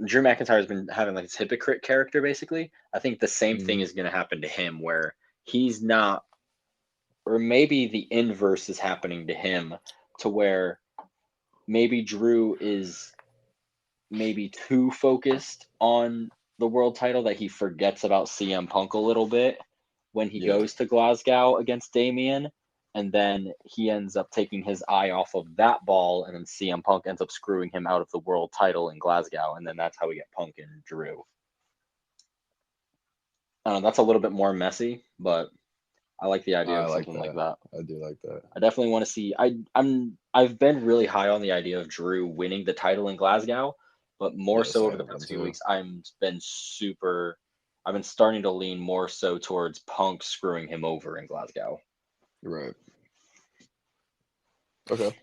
Drew McIntyre has been having like his hypocrite character basically. I think the same thing Mm-hmm. is gonna happen to him where he's not, or maybe the inverse is happening to him to where maybe Drew is maybe too focused on the world title that he forgets about CM Punk a little bit when he Yeah. goes to Glasgow against Damien. And then he ends up taking his eye off of that ball, and then CM Punk ends up screwing him out of the world title in Glasgow. And then that's how we get Punk and Drew. I don't know, that's a little bit more messy, but I like the idea I of like something like that. that. I do like that. I definitely want to see. I've been really high on the idea of Drew winning the title in Glasgow, but more Yes, so I over the have been past few too. weeks, I've been starting to lean more so towards Punk screwing him over in Glasgow. Right. Okay.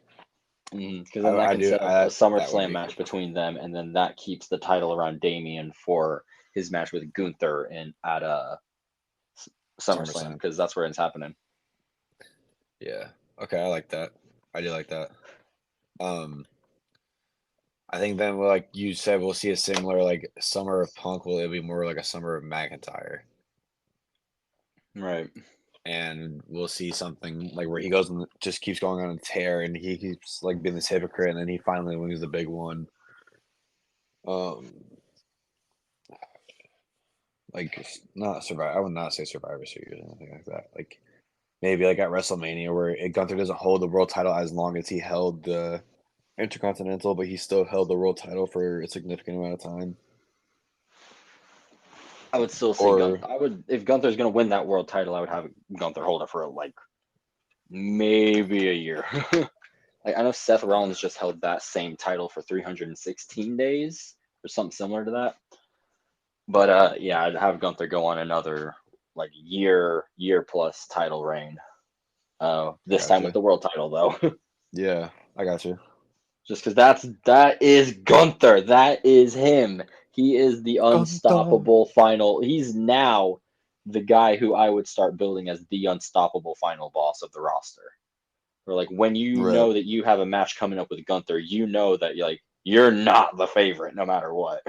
Because then that I can do. set up a That would SummerSlam be cool. match between them, and then that keeps the title around Damien for his match with Gunther and at SummerSlam SummerSlam. because that's where it's happening. Yeah. Okay, I like that. I do like that. Um, I think then, like you said, we'll see a similar like Summer of Punk. Will it be more like a Summer of McIntyre? Right. And we'll see something like where he goes and just keeps going on a tear, and he keeps like being this hypocrite, and then he finally wins the big one. Um, like not Survivor. I would not say Survivor Series or anything like that. Like maybe like at WrestleMania where Gunther doesn't hold the world title as long as he held the Intercontinental, but he still held the world title for a significant amount of time. I would still say Or Gunther. If Gunther's gonna win that world title, I would have Gunther hold it for like maybe a year. Like I know Seth Rollins just held that same title for 316 days or something similar to that. But yeah, I'd have Gunther go on another like year plus title reign. I This got time with you. the world title though. Yeah, I got you. Just because that is Gunther. That is him. He is the Gunther. unstoppable final. He's now the guy who I would start building as the unstoppable final boss of the roster. Or like when you Right. know that you have a match coming up with Gunther, you know that you're not the favorite no matter what.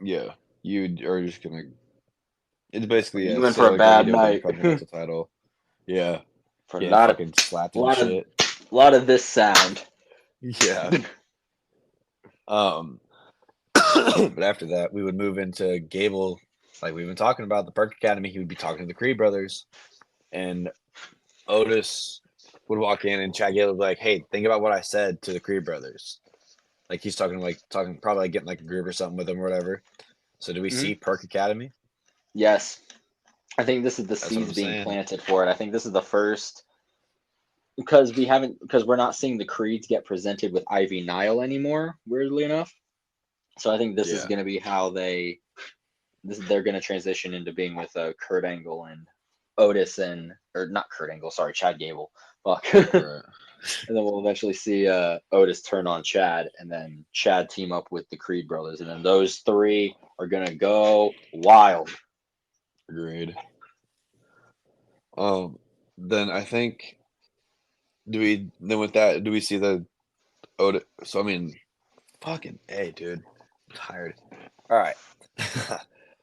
Yeah, you are just gonna. It's basically You in for a similar to what he bad did with the night. Intercontinental title. Yeah, For getting not fucking slapped a and lot of shit. this sound. Yeah. Um, but after that, we would move into Gable. Like we've been talking about the Perk Academy, he would be talking to the Creed brothers, and Otis would walk in, and Chad Gable would be like, "Hey, think about what I said to the Creed brothers." Like he's talking, probably like getting like a group or something with them or whatever. So do we see Perk Academy? Yes. I think this is the That's what seeds I'm being saying. planted for it. I think this is the first because we're not seeing the creeds get presented with Ivy Nile anymore, weirdly enough. So I think this is Yeah. going to be how they're going to transition into being with Kurt Angle and Otis or not Kurt Angle, sorry, Chad Gable. Fuck. Right. And then we'll eventually see Otis turn on Chad, and then Chad team up with the Creed brothers, and then those three are gonna go wild. Agreed. Then I think do we see the Otis? So I mean, fucking hey, dude, I'm tired. All right.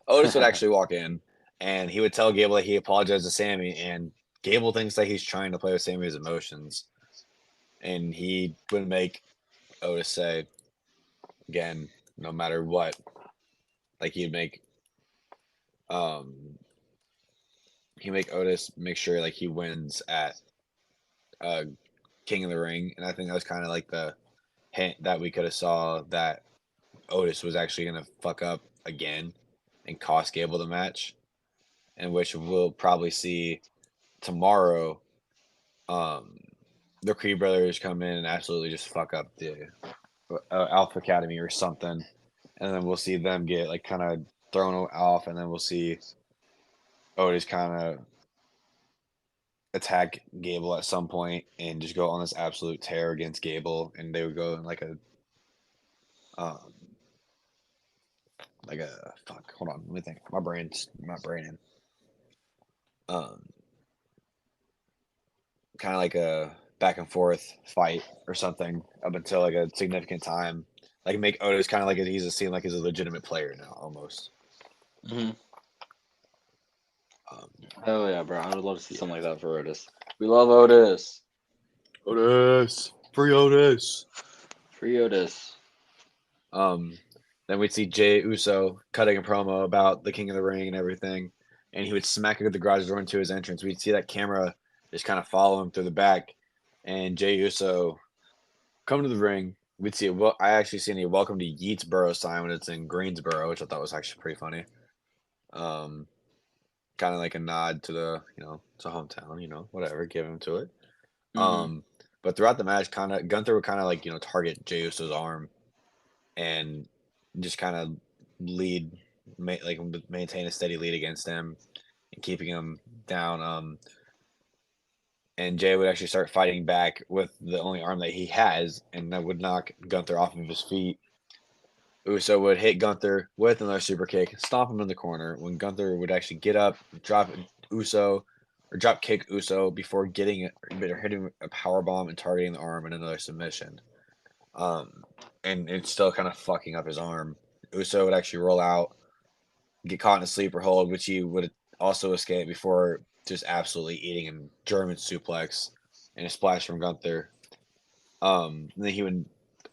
Otis would actually walk in, and he would tell Gable that he apologized to Sammy, and Gable thinks that he's trying to play with Sammy's emotions, and he would make Otis say again, no matter what, like um he'd make Otis make sure like he wins at uh King of the Ring, and I think that was kind of like the hint that we could have saw that Otis was actually gonna fuck up again and cost Gable the match, in which we'll probably see tomorrow. Um, the Creed brothers come in and absolutely just fuck up the Alpha Academy or something, and then we'll see them get like kind of thrown off, and then we'll see Otis kind of attack Gable at some point and just go on this absolute tear against Gable, and they would go in um like a fuck. Hold on, let me think. My brain's not braining. Um, kind of like a back and forth fight or something up until like a significant time. Like make Otis kind of like he's a seem like he's a legitimate player now almost. Mm-hmm. Um, Oh yeah, bro! I would love to see something yeah. like that for Otis. We love Otis. Otis, free Otis. Free Otis. Um, then we'd see Jay Uso cutting a promo about the King of the Ring and everything, and he would smack the garage door into his entrance. We'd see that camera just kind of follow him through the back, and Jay Uso come to the ring. We'd see I actually seen a welcome to Yeatsboro sign when it's in Greensboro, which I thought was actually pretty funny. Um, kind of like a nod to the to hometown, whatever, give him to it. Mm-hmm. But throughout the match, kind of Gunther would kind of like target Jey Uso's arm and just kind of lead, maintain a steady lead against him and keeping him down. And Jay would actually start fighting back with the only arm that he has, and that would knock Gunther off of his feet. Uso would hit Gunther with another super kick, stomp him in the corner. When Gunther would actually get up, drop Uso, or drop kick Uso before hitting a power bomb and targeting the arm and another submission. And it's still kind of fucking up his arm. Uso would actually roll out, get caught in a sleeper hold, which he would also escape before just absolutely eating a German suplex and a splash from Gunther. And then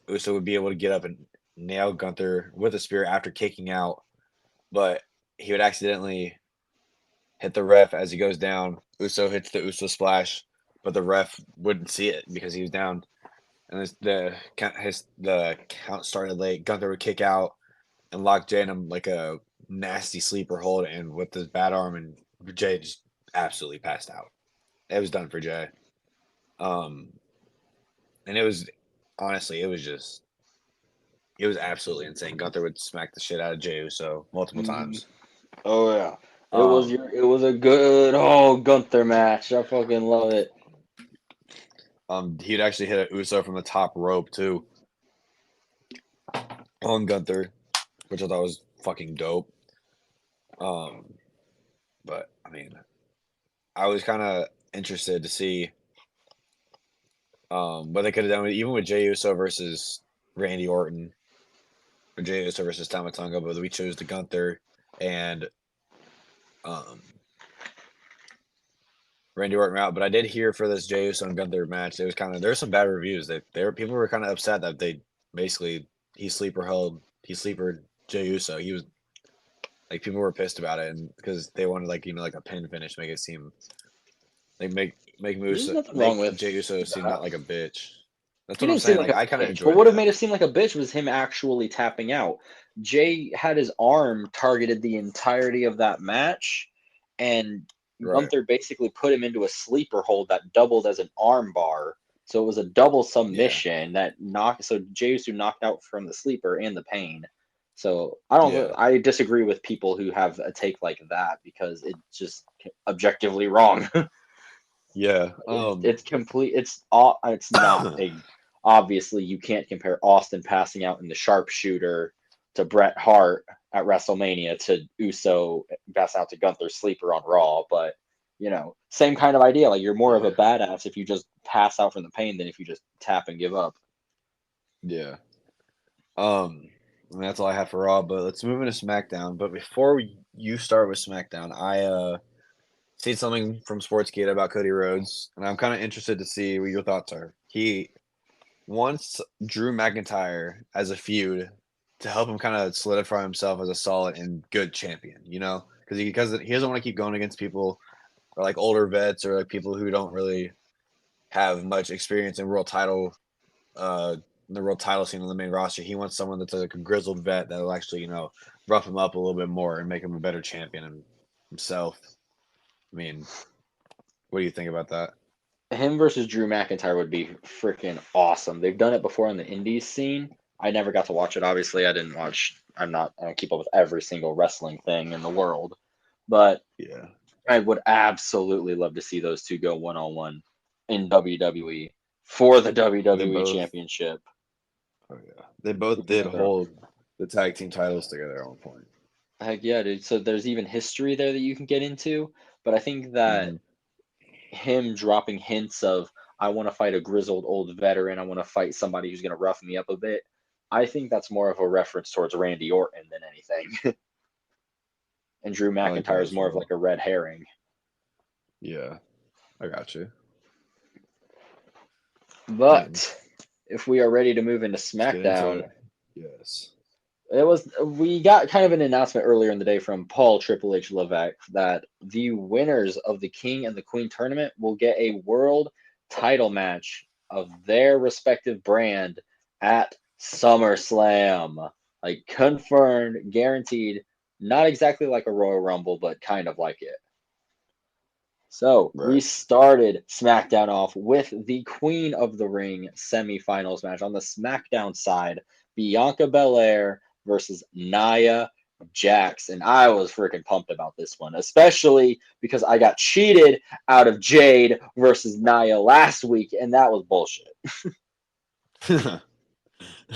Uso would be able to get up and nail Gunther with a spear after kicking out, but he would accidentally hit the ref as he goes down. Uso hits the Uso splash, but the ref wouldn't see it because he was down. And the count started late. Gunther would kick out and lock Jay in him like a nasty sleeper hold, and with his bad arm, and Jay just absolutely passed out. It was done for Jay. Um, and it was honestly, it was absolutely insane. Gunther would smack the shit out of Jey Uso multiple Mm. times. Oh yeah, Um, it was a good Gunther match. I fucking love it. he'd actually hit a Uso from the top rope too on Gunther, which I thought was fucking dope. But I mean, I was kind of interested to see what they could have done even with Jey Uso versus Randy Orton or Jey Uso versus Tama Tonga, but we chose the Gunther and Randy Orton route. But I did hear for this Jey Uso and Gunther match, there was some bad reviews. People were kind of upset that they basically he sleepered Jey Uso. He was like people were pissed about it, and because they wanted like a pin finish, make it seem like make There's Musa nothing wrong make with Jey Uso seem that. not like a bitch. That's He what I'm didn't seem saying. like Like a I kind of bitch. What enjoyed would have that. made it seem like a bitch was him actually tapping out. Jay had his arm targeted the entirety of that match, and Right. Gunther basically put him into a sleeper hold that doubled as an arm bar. So it was a double submission that knocked. So Jey Uso knocked out from the sleeper and the pain. So Yeah. I disagree with people who have a take like that because it's just objectively wrong. Yeah. It's complete. It's not a. Obviously, you can't compare Austin passing out in the sharpshooter to Bret Hart at WrestleMania to Uso passing out to Gunther sleeper on Raw, but same kind of idea. Like you're more of a badass if you just pass out from the pain than if you just tap and give up. Yeah. And that's all I have for Raw, but let's move into SmackDown. But before you start with SmackDown, I seen something from Sportsgate about Cody Rhodes, and I'm kind of interested to see what your thoughts are. He wants Drew McIntyre as a feud to help him kind of solidify himself as a solid and good champion, because he doesn't want to keep going against people or like older vets or like people who don't really have much experience in the world title scene on the main roster. He wants someone that's like a grizzled vet that'll actually, rough him up a little bit more and make him a better champion himself. I mean, what do you think about that? Him versus Drew McIntyre would be freaking awesome. They've done it before in the indies scene. I never got to watch it. Obviously, I didn't watch. I don't keep up with every single wrestling thing in the world, but Yeah. I would absolutely love to see those two go one on one in WWE for the They WWE both Championship. Oh yeah. They both did hold the tag team titles together at one point. Heck yeah, dude. So there's even history there that you can get into, but I think that him dropping hints of I want to fight a grizzled old veteran, I want to fight somebody who's going to rough me up a bit. I think that's more of a reference towards Randy Orton than anything. And Drew I like that McIntyre is as more of well. like a red herring. Yeah. I got you. But if we are ready to move into Let's get into SmackDown, it. Yes. we got kind of an announcement earlier in the day from Paul Triple H Levesque that the winners of the King and the Queen tournament will get a world title match of their respective brand at SummerSlam. Like confirmed, guaranteed, not exactly like a Royal Rumble, but kind of like it. So we Right. started SmackDown off with the Queen of the Ring semifinals match on the SmackDown side, Bianca Belair versus Nia Jax. And I was freaking pumped about this one, especially because I got cheated out of Jade versus Nia last week, and that was bullshit.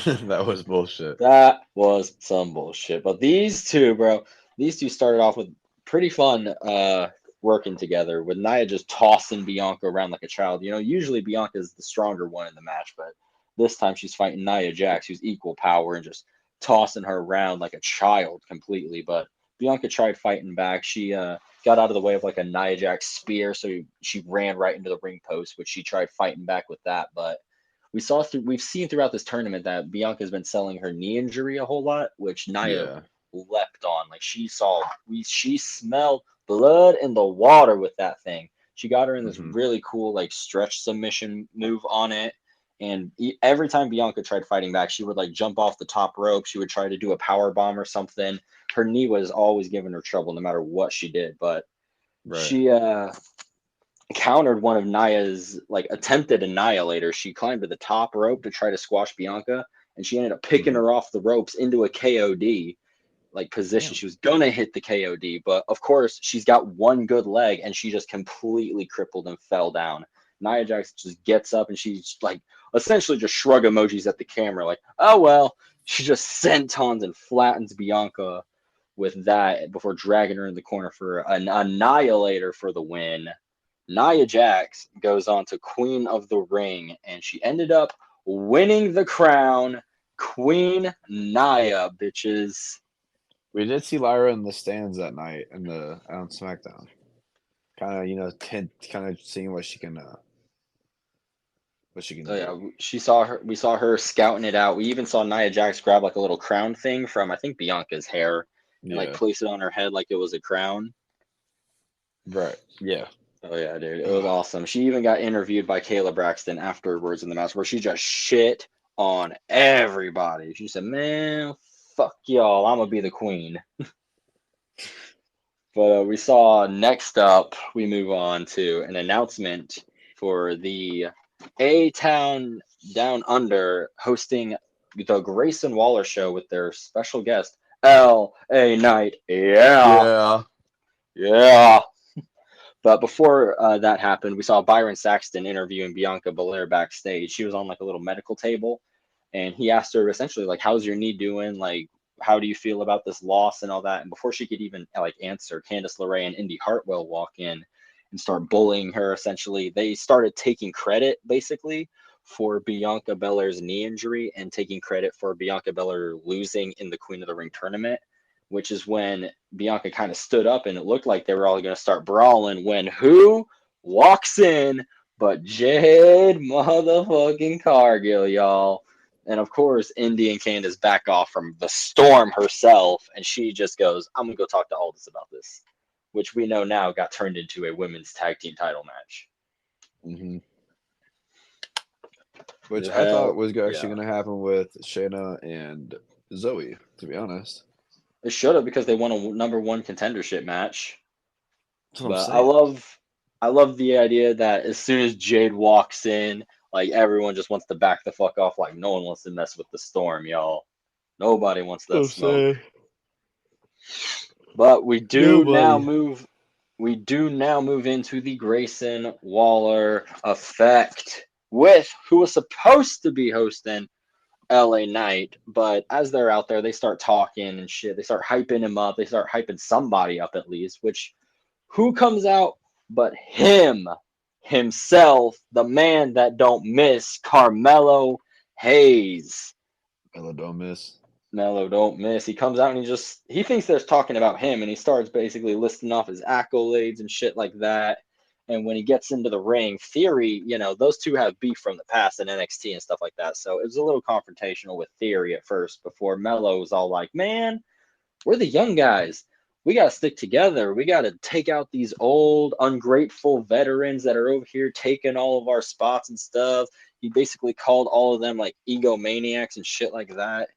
That was bullshit. That was some bullshit. But these two, bro, these two started off with pretty fun working together with Nia just tossing Bianca around like a child. Usually Bianca's the stronger one in the match, but this time she's fighting Nia Jax, who's equal power, and just tossing her around like a child completely. But Bianca tried fighting back. She got out of the way of like a Nia Jax spear, so she ran right into the ring post, which she tried fighting back with that. But we've seen throughout this tournament that Bianca's been selling her knee injury a whole lot, which Nia Yeah. leapt on. Like she smelled blood in the water with that thing. She got her in this really cool like stretch submission move on it. And every time Bianca tried fighting back, she would like jump off the top rope. She would try to do a power bomb or something. Her knee was always giving her trouble no matter what she did. But Right. she countered one of Nia's like attempted annihilator. She climbed to the top rope to try to squash Bianca, and she ended up picking her off the ropes into a KOD like position. Damn. She was gonna hit the KOD, but of course she's got one good leg, and she just completely crippled and fell down. Nia Jax just gets up and she's like essentially just shrug emojis at the camera, like, oh well. She just sentons and flattens Bianca with that before dragging her in the corner for an annihilator for the win. Nia Jax goes on to Queen of the Ring, and she ended up winning the crown Queen Nia, bitches. We did see Lyra in the stands that night on Smackdown. Kind of, kind of seeing what she can Oh do. yeah, she saw her. We saw her scouting it out. We even saw Nia Jax grab like a little crown thing from I think Bianca's hair and like Yeah. place it on her head like it was a crown. Right. Yeah. Oh yeah, dude, it was awesome. She even got interviewed by Kayla Braxton afterwards in the match where she just shit on everybody. She said, "Man, fuck y'all. I'm gonna be the queen." But we saw next up, we move on to an announcement for the A-Town Down Under hosting the Grayson Waller show with their special guest, L.A. Knight. Yeah. Yeah. But before that happened, we saw Byron Saxton interviewing Bianca Belair backstage. She was on like a little medical table, and he asked her essentially like, "How's your knee doing? Like, how do you feel about this loss and all that?" And before she could even like answer, Candice LeRae and Indy Hartwell walk in and start bullying her. Essentially, they started taking credit basically for Bianca Belair's knee injury and taking credit for Bianca Belair losing in the Queen of the Ring tournament, which is when Bianca kind of stood up and it looked like they were all going to start brawling when who walks in but Jade motherfucking Cargill, y'all. And of course, Indy and Candace back off from the storm herself, and she just goes, "I'm going to go talk to Aldis about this," which we know now got turned into a women's tag team title match. Mm-hmm. Which I thought was actually yeah. going to happen with Shayna and Zoe, to be honest. It should have because they won a #1 contendership match. That's what I'm But saying. I love the idea that as soon as Jade walks in, like everyone just wants to back the fuck off. Like no one wants to mess with the storm, y'all. Nobody wants that smoke. But we do now Nobody. move. We do now move into the Grayson Waller effect with who was supposed to be hosting LA Knight, but as they're out there, they start talking and shit. They start hyping him up. They start hyping somebody up at least, which who comes out but himself, the man that don't miss, Carmelo Hayes. Ella don't miss. Melo don't miss. He comes out and he thinks they're talking about him and he starts basically listing off his accolades and shit like that. And when he gets into the ring, Theory, those two have beef from the past in NXT and stuff like that. So it was a little confrontational with Theory at first before Melo was all like, "Man, we're the young guys. We got to stick together. We got to take out these old, ungrateful veterans that are over here taking all of our spots and stuff." He basically called all of them like egomaniacs and shit like that.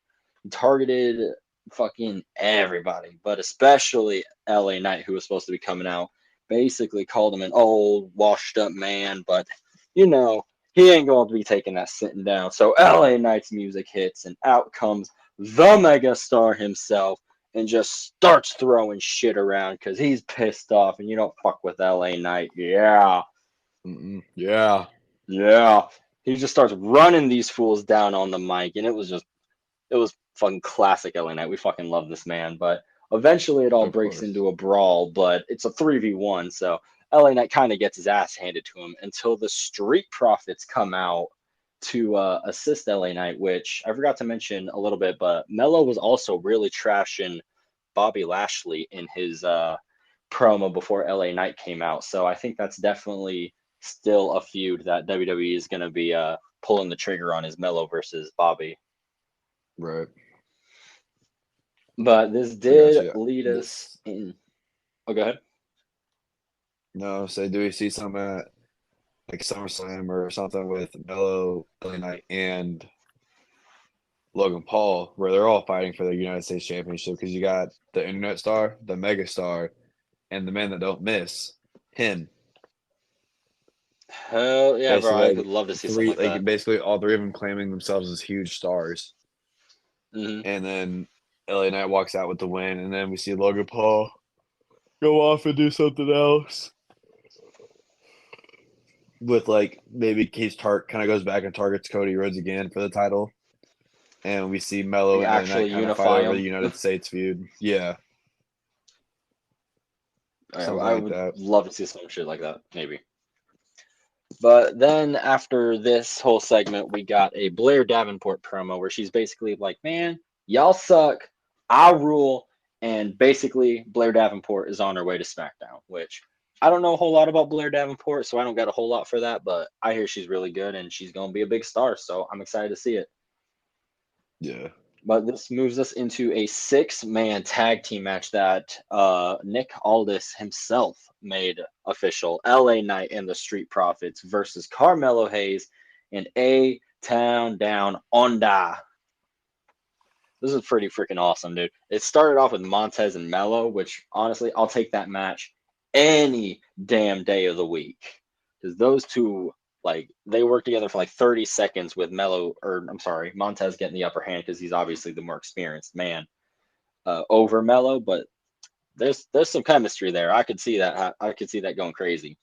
He targeted fucking everybody, but especially LA Knight, who was supposed to be coming out. Basically called him an old, washed up man, but he ain't going to be taking that sitting down. So LA Knight's music hits, and out comes the megastar himself and just starts throwing shit around because he's pissed off and you don't fuck with LA Knight. Yeah. Yeah. Yeah. He just starts running these fools down on the mic, and it was fucking classic LA Knight. We fucking love this man, but eventually it all Of breaks course. into a brawl, but it's a 3v1, so LA Knight kind of gets his ass handed to him until the Street Profits come out to assist LA Knight, which I forgot to mention a little bit, but Mello was also really trashing Bobby Lashley in his promo before LA Knight came out. So I think that's definitely still a feud that WWE is going to be pulling the trigger on, is Mello versus Bobby. Right. But this I got did you. lead us in. Oh, go ahead. No, say, do we see some at like SummerSlam or something with Melo, LA Knight, and Logan Paul, where they're all fighting for the United States Championship? Because you got the Internet Star, the Mega Star, and the man that don't miss, him. Hell yeah, bro! Basically, I would like love to see something like that. basically all three of them claiming themselves as huge stars. Mm-hmm. And then LA Knight walks out with the win, and then we see Logan Paul go off and do something else. With like maybe Case Tart kind of goes back and targets Cody Rhodes again for the title. And we see Melo Like and LA actually Knight kind of fight unify over the them. United States feud. Yeah. Something I like would that. love to see some shit like that, maybe. But then after this whole segment, we got a Blair Davenport promo where she's basically like, man, y'all suck. I rule. And basically, Blair Davenport is on her way to SmackDown, which I don't know a whole lot about Blair Davenport, so I don't got a whole lot for that. But I hear she's really good and she's going to be a big star. So I'm excited to see it. Yeah. But this moves us into a 6-man tag team match that Nick Aldis himself made official. LA Knight and the Street Profits versus Carmelo Hayes and A Town Down Onda. This is pretty freaking awesome, dude. It started off with Montez and Mello, which honestly, I'll take that match any damn day of the week. Because those two, like, they work together for like 30 seconds with Montez getting the upper hand because he's obviously the more experienced man over Mello, but there's some chemistry there. I could see that. I could see that going crazy.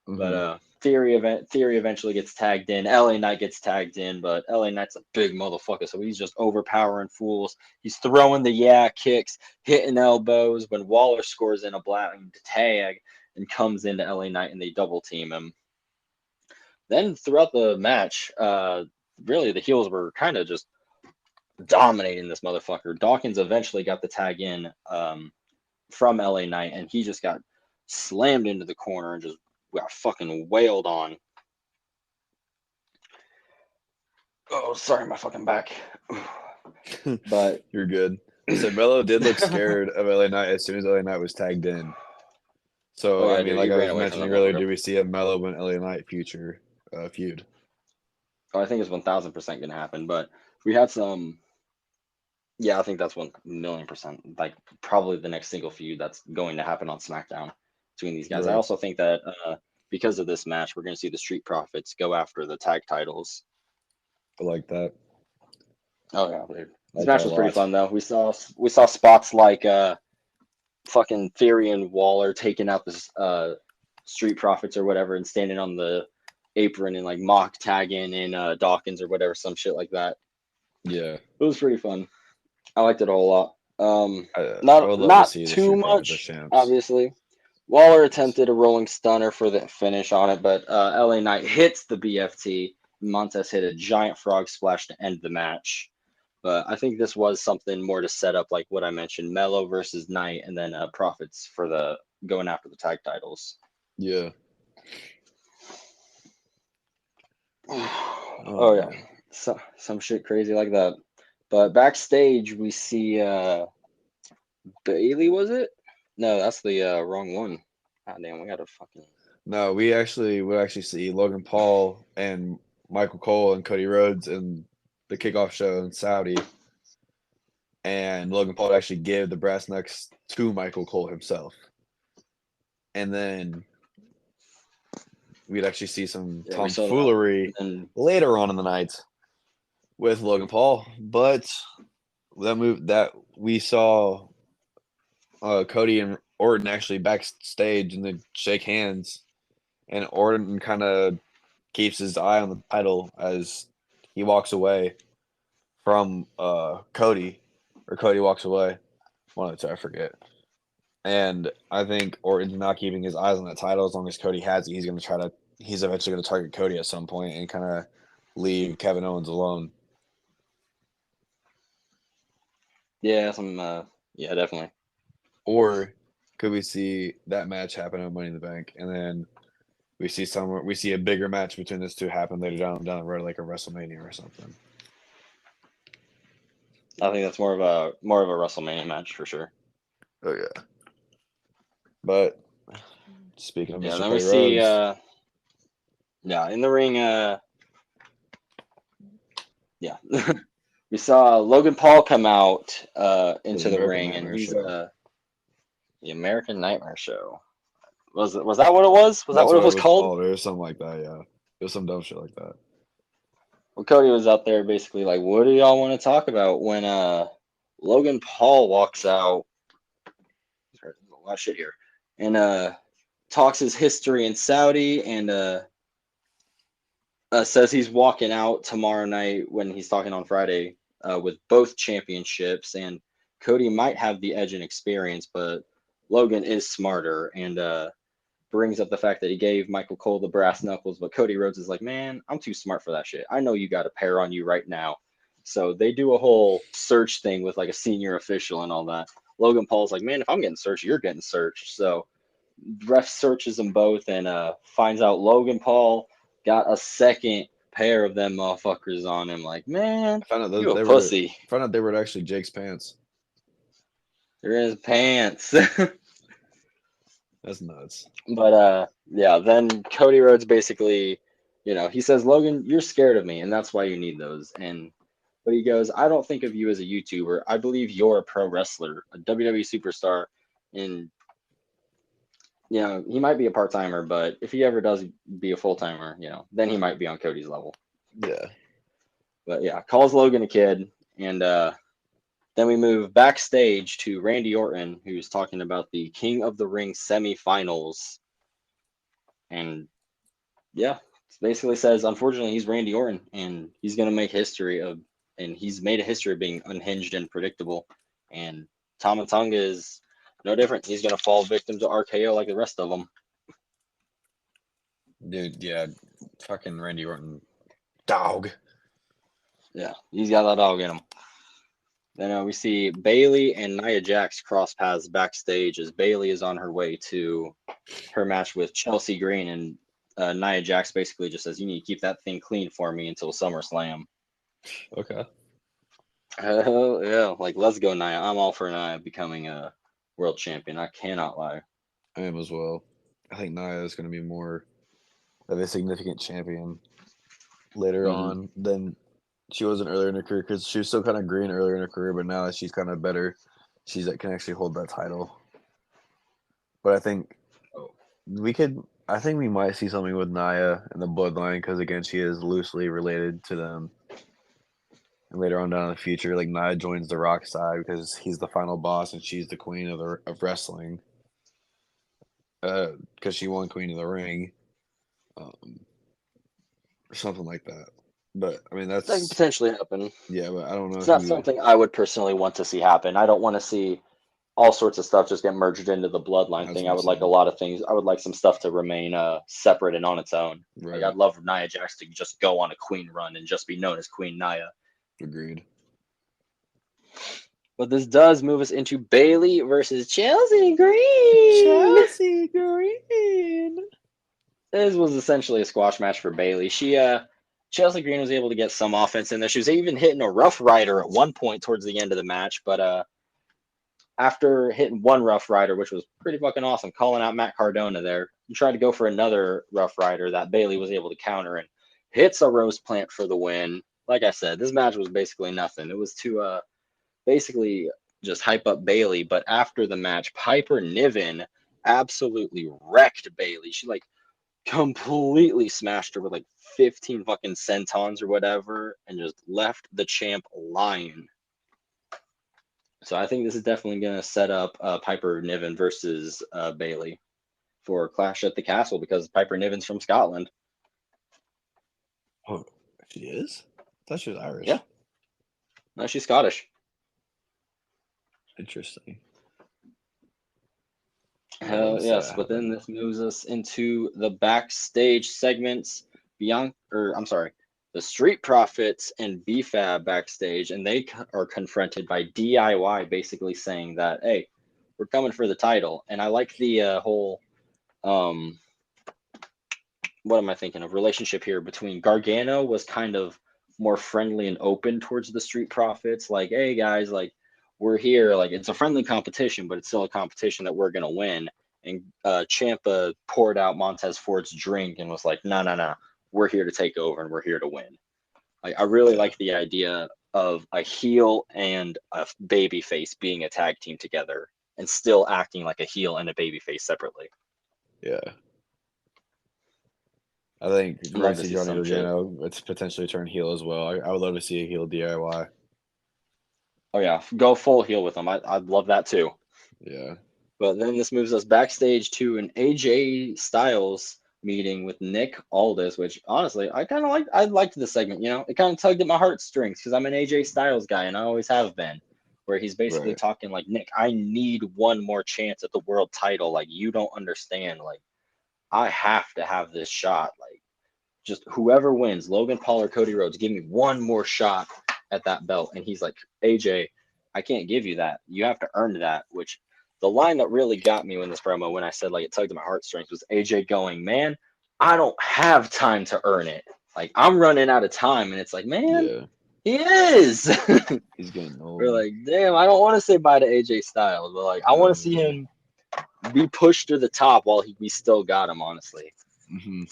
But Theory eventually gets tagged in. LA Knight gets tagged in, but LA Knight's a big motherfucker, so he's just overpowering fools. He's throwing the kicks, hitting elbows. When Waller scores in a blind tag and comes into LA Knight, and they double team him. Then throughout the match, really the heels were kind of just dominating this motherfucker. Dawkins eventually got the tag in from LA Knight, and he just got slammed into the corner and just got fucking wailed on. Oh, sorry, my fucking back. But you're good. So Mello did look scared of LA Knight as soon as LA Knight was tagged in. So I mean, dude, like I was mentioning earlier, do we see a Mello and LA Knight future feud? Oh, I think it's 1000% gonna happen. But we had some. Yeah, I think that's 1,000,000%. Like probably the next single feud that's going to happen on SmackDown between these guys. Right. I also think that because of this match, we're going to see the Street Profits go after the tag titles. I like that. Oh yeah, dude. This Like match was pretty fun though. We saw spots like fucking Theory and Waller taking out the Street Profits or whatever and standing on the apron and like mock tagging in Dawkins or whatever, some shit like that. Yeah, it was pretty fun. I liked it a whole lot. I would love Not to see the too Street Profits as much, champs. obviously. Waller attempted a rolling stunner for the finish on it, but LA Knight hits the BFT. Montez hit a giant frog splash to end the match. But I think this was something more to set up, like what I mentioned, Mello versus Knight, and then Profits for the going after the tag titles. Yeah. Oh yeah, some shit crazy like that. But backstage we see Bailey, was it? No, that's the wrong one. God damn, we gotta fucking. No, we actually see Logan Paul and Michael Cole and Cody Rhodes in the kickoff show in Saudi, and Logan Paul would actually give the brass knucks to Michael Cole himself, and then we'd actually see some tomfoolery later on in the night with Logan Paul, but that we saw Cody and Orton actually backstage and they shake hands, and Orton kind of keeps his eye on the title as he walks away from Cody, or Cody walks away. One of the two, I forget. And I think Orton's not keeping his eyes on that title as long as Cody has it. He's eventually going to target Cody at some point and kind of leave Kevin Owens alone. Yeah, yeah, definitely. Or could we see that match happen at Money in the Bank, and then we see a bigger match between those two happen later down the road, like a WrestleMania or something? I think that's more of a WrestleMania match for sure. Oh yeah. But speaking of yeah, Mr. then Cody we see Rhodes, in the ring yeah. We saw Logan Paul come out into the ring, and he's the American Nightmare Show. Was that what it was? Was that what it was called? Or something like that, yeah. It was some dumb shit like that. Well, Cody was out there basically like, what do y'all want to talk about? When Logan Paul walks out, there's a lot of shit here, and talks his history in Saudi, and says he's walking out tomorrow night when he's talking on Friday with both championships, and Cody might have the edge in experience, but Logan is smarter, and brings up the fact that he gave Michael Cole the brass knuckles, but Cody Rhodes is like, man, I'm too smart for that shit. I know you got a pair on you right now. So they do a whole search thing with like a senior official and all that. Logan Paul's like, man, if I'm getting searched, you're getting searched. So ref searches them both and finds out Logan Paul got a second pair of them motherfuckers on him. Like, man, I found out you a they pussy. were actually Jake's pants. They're in his pants. That's nuts. But yeah, then Cody Rhodes basically, he says, Logan, you're scared of me, and that's why you need those. But he goes, I don't think of you as a YouTuber. I believe you're a pro wrestler, a WWE superstar, and he might be a part timer, but if he ever does be a full timer, then he might be on Cody's level. Yeah. But yeah, calls Logan a kid, and then we move backstage to Randy Orton, who's talking about the King of the Ring semifinals. And yeah, it basically says, unfortunately, he's Randy Orton, and he's going to make and he's made a history of being unhinged and predictable. And Tama Tonga is no different. He's going to fall victim to RKO like the rest of them. Dude, yeah. Fucking Randy Orton. Dog. Yeah, he's got that dog in him. Then we see Bayley and Nia Jax cross paths backstage as Bayley is on her way to her match with Chelsea Green, and Nia Jax basically just says, you need to keep that thing clean for me until SummerSlam. Okay. Yeah, like, let's go, Nia. I'm all for Nia becoming a world champion. I cannot lie. I am as well. I think Nia is going to be more of a significant champion later on than she wasn't earlier in her career, because she was still kind of green earlier in her career, but now that she's kind of better, she's can actually hold that title. But I think I think we might see something with Nia in the bloodline, because again, she is loosely related to them. And later on down in the future, like, Nia joins the Rock side because he's the final boss and she's the queen of wrestling. Because she won Queen of the Ring, or something like that. But I mean, That can potentially happen. Yeah, but I don't know It's if not something I would personally want to see happen. I don't want to see all sorts of stuff just get merged into the bloodline thing. I would like a lot of things. I would like some stuff to remain separate and on its own. Right. Like, I'd love Nia Jax to just go on a Queen run and just be known as Queen Nia. Agreed. But this does move us into Bayley versus Chelsea Green. Chelsea Green. This was essentially a squash match for Bayley. Chelsea Green was able to get some offense in there. She was even hitting a Rough Rider at one point towards the end of the match, but after hitting one Rough Rider, which was pretty fucking awesome, calling out Matt Cardona there, and tried to go for another Rough Rider that Bayley was able to counter and hits a Rose Plant for the win. Like I said, this match was basically nothing. It was to basically just hype up Bayley, but after the match, Piper Niven absolutely wrecked Bayley. She completely smashed her with 15 fucking sentons or whatever and just left the champ lying. So I think this is definitely going to set up Piper Niven versus Bayley for Clash at the Castle, because Piper Niven's from Scotland. Oh, she is? I thought she was Irish. Yeah. No, she's Scottish. Interesting. Hell yes, but then this moves us into the backstage segments. The Street Profits and B-Fab backstage, and they are confronted by DIY, basically saying that, hey, we're coming for the title. And I like the whole, what am I thinking of, relationship here between Gargano was kind of more friendly and open towards the Street Profits. Like, hey, guys, we're here. It's a friendly competition, but it's still a competition that we're going to win. And Ciampa poured out Montez Ford's drink and was like, no, we're here to take over and we're here to win. I really like the idea of a heel and a baby face being a tag team together and still acting like a heel and a baby face separately. Yeah. I think Johnny Gargano, it's potentially turn heel as well. I would love to see a heel DIY. Oh, yeah. Go full heel with them. I'd love that too. Yeah. But then this moves us backstage to an AJ Styles meeting with Nick Aldis, which honestly, I liked the segment, it kind of tugged at my heartstrings because I'm an AJ Styles guy and I always have been, where he's basically talking like, Nick, I need one more chance at the world title. You don't understand. I have to have this shot. Like, just whoever wins, Logan Paul or Cody Rhodes, give me one more shot at that belt. And he's like, AJ, I can't give you that. You have to earn that. Which the line that really got me in this promo when I said like it tugged at my heartstrings was AJ going, man, I don't have time to earn it. Like, I'm running out of time. And it's like, man, Yeah, he is. he's getting old. We're like, damn, I don't want to say bye to AJ Styles, but like, I want to see him be pushed to the top while we still got him, honestly. Mm-hmm.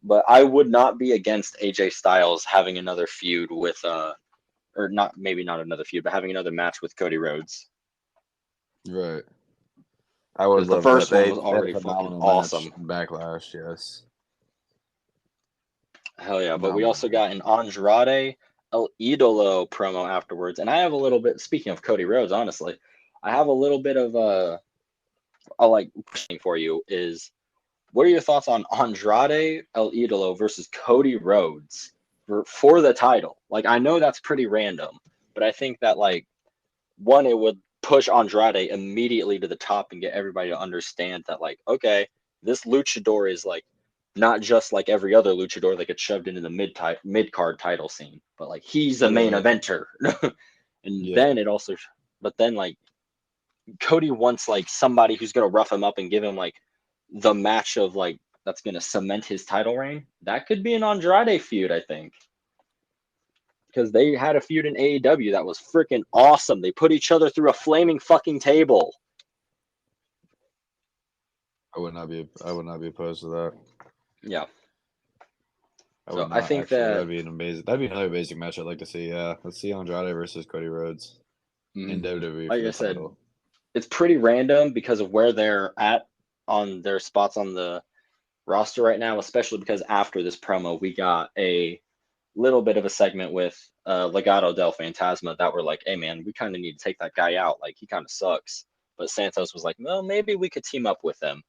But I would not be against AJ Styles having another feud with, or not, maybe not another feud, but having another match with Cody Rhodes. Right. I would Because the love first that. one was already they had a fucking phenomenal awesome. match. Backlash, yes. Hell yeah. But we Phenomenal. also got an Andrade El Idolo promo afterwards. And I have a little bit, speaking of Cody Rhodes, honestly, I have a little bit of a like question for you is, what are your thoughts on Andrade El Idolo versus Cody Rhodes for the title? Like, I know that's pretty random, but I think that, like, one, it would push Andrade immediately to the top and get everybody to understand that, like, okay, this luchador is, like, not just like every other luchador that gets shoved into the mid-card title scene, but, like, he's a main eventer. And Yeah. then it also, but then, like, Cody wants, like, somebody who's going to rough him up and give him, like, the match of, like, that's going to cement his title reign. That could be an Andrade feud, I think. Because they had a feud in AEW that was freaking awesome. They put each other through a flaming fucking table. I would not be opposed to that. Yeah. So I think actually, that that'd be another amazing match I'd like to see. Yeah. Let's see Andrade versus Cody Rhodes in WWE like for I the said, title. it's pretty random because of where they're at on their spots on the roster right now, especially because after this promo, we got a little bit of a segment with Legado del Fantasma that were like, hey, man, we kind of need to take that guy out. Like, he kind of sucks. But Santos was like, well, maybe we could team up with him.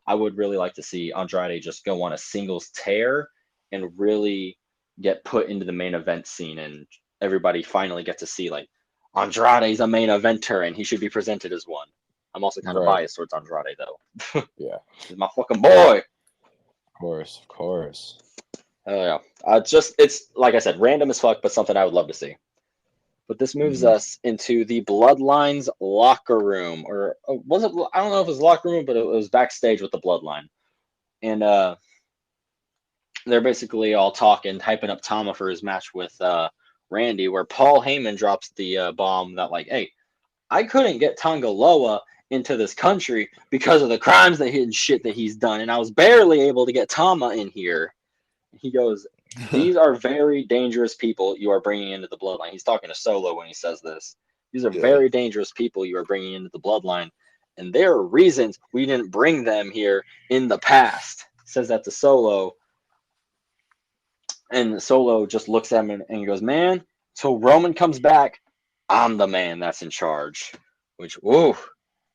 I would really like to see Andrade just go on a singles tear and really get put into the main event scene, and everybody finally get to see, like, Andrade's a main eventer and he should be presented as one. I'm also kind of biased towards Andrade, though. Yeah. He's my fucking boy. Of course. Oh yeah. It's like I said, random as fuck, but something I would love to see. But this moves us into the Bloodlines locker room, or was it? I don't know if it was locker room, but it was backstage with the Bloodline, and they're basically all talking, hyping up Tama for his match with Randy, where Paul Heyman drops the bomb that, like, hey, I couldn't get Tonga Loa into this country because of the crimes that and shit that he's done, and I was barely able to get Tama in here. He goes, these are very dangerous people you are bringing into the Bloodline. He's talking to Solo when he says this. These are very dangerous people you are bringing into the Bloodline, and there are reasons we didn't bring them here in the past. Says that to Solo, and Solo just looks at him and he goes, man, till Roman comes back, I'm the man that's in charge. Which, whoa,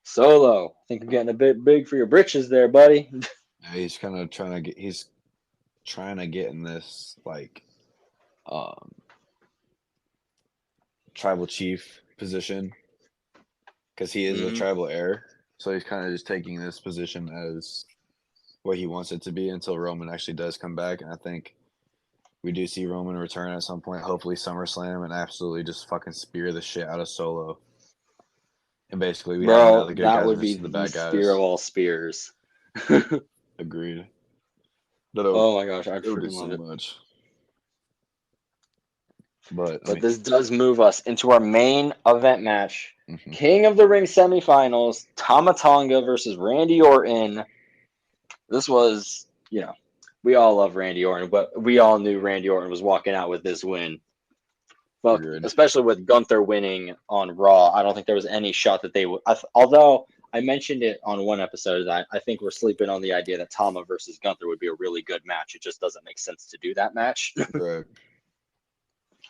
Solo, I think you're getting a bit big for your britches there, buddy. Yeah, he's kind of trying to get in this, like, tribal chief position because he is a tribal heir. So he's kind of just taking this position as what he wants it to be until Roman actually does come back. And I think we do see Roman return at some point, hopefully SummerSlam, and absolutely just fucking spear the shit out of Solo. And basically, we have now the good guys versus the bad guys. Spear of all spears. Agreed. Oh my gosh, I do freaking so love it. much. But this does move us into our main event match. King of the Ring semifinals, Tama Tonga versus Randy Orton. This was, we all love Randy Orton, but we all knew Randy Orton was walking out with this win. Well, especially with Gunther winning on Raw, I don't think there was any shot that they would. Although I mentioned it on one episode, that I think we're sleeping on the idea that Tama versus Gunther would be a really good match. It just doesn't make sense to do that match. Right.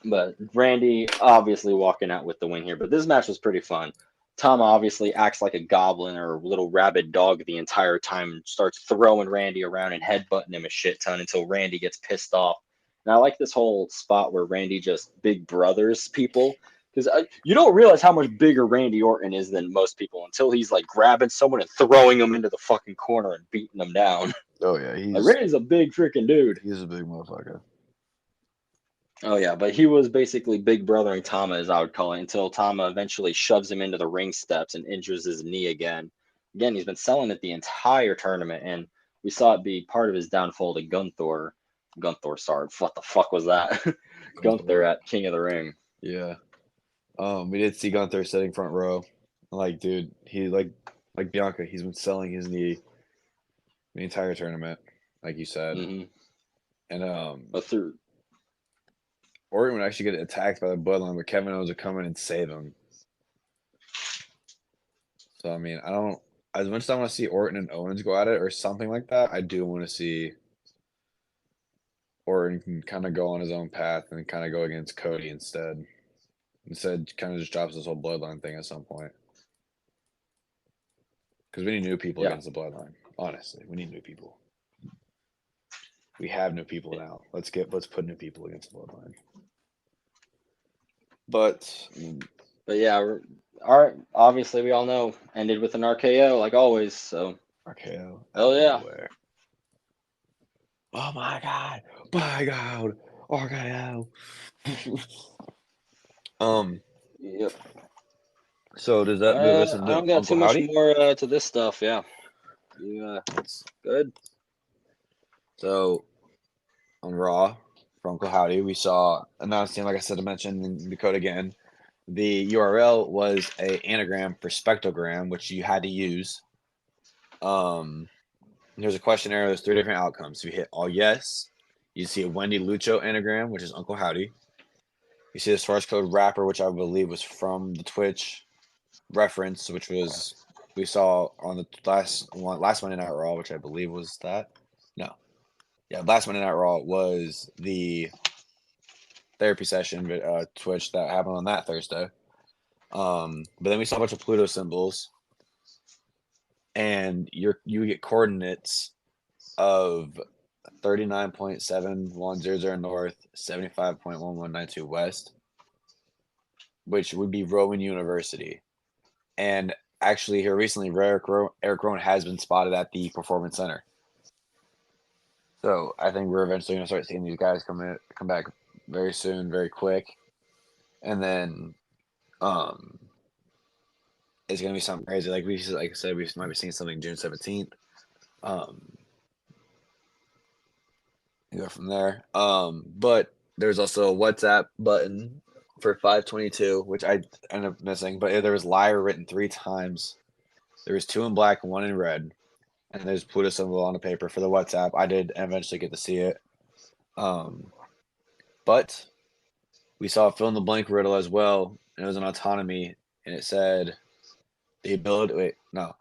But Randy obviously walking out with the win here. But this match was pretty fun. Tama obviously acts like a goblin or a little rabid dog the entire time, starts throwing Randy around and headbutting him a shit ton until Randy gets pissed off. And I like this whole spot where Randy just big brothers people, because you don't realize how much bigger Randy Orton is than most people until he's like grabbing someone and throwing them into the fucking corner and beating them down. Oh yeah, Like Ray's a big freaking dude. he's a big motherfucker. Oh yeah, but he was basically big brothering Tama, as I would call it, until Tama eventually shoves him into the ring steps and injures his knee again. Again, he's been selling it the entire tournament, and we saw it be part of his downfall to Gunther. Sorry, what the fuck was that? Gunther at King of the Ring. Yeah. We did see Gunther sitting front row. Like, dude, he like Bianca, he's been selling his knee the entire tournament, like you said. Mm-hmm. And But through Orton would actually get attacked by the Bloodline, but Kevin Owens would come in and save him. So I mean, I don't as much as I want to see Orton and Owens go at it or something like that, I do want to see Orton can kind of go on his own path and kind of go against Cody instead. Instead, kind of just drops this whole Bloodline thing at some point. Because we need new people against the Bloodline. Honestly, we need new people. We have new people now. Let's put new people against the Bloodline. But yeah, obviously we all know ended with an RKO like always. So RKO. Hell yeah. Everywhere. Oh my god! My god! RKO. Yep. So does that move us I into don't got Uncle too Howdy? much more to this stuff. Yeah. It's good. So on Raw for Uncle Howdy, we saw announcing, like I said, I mentioned in the code again. The URL was a anagram for spectrogram, which you had to use. There's a questionnaire. There's 3 different outcomes. If you hit all yes, you see a Wendy Lucho anagram, which is Uncle Howdy. You see the source code rapper, which I believe was from the Twitch reference, which was we saw on the last Monday Night Raw, which I believe was that. No, yeah, last Monday Night Raw was the therapy session Twitch that happened on that Thursday. But then we saw a bunch of Pluto symbols, and you get coordinates of 39.7100 north, 75.1192 west, which would be Rowan University. And actually, here recently, Eric Rowan has been spotted at the Performance Center. So I think we're eventually going to start seeing these guys come back very soon, very quick. And then it's going to be something crazy. Like I said, we might be seeing something June 17th. Go from there. But there's also a WhatsApp button for 522, which I ended up missing. But there was liar written 3 times. There was 2 in black and 1 in red. And there's Pluto symbol on the paper for the WhatsApp. I did eventually get to see it. But we saw a fill in the blank riddle as well. And it was an autonomy. And it said the ability. An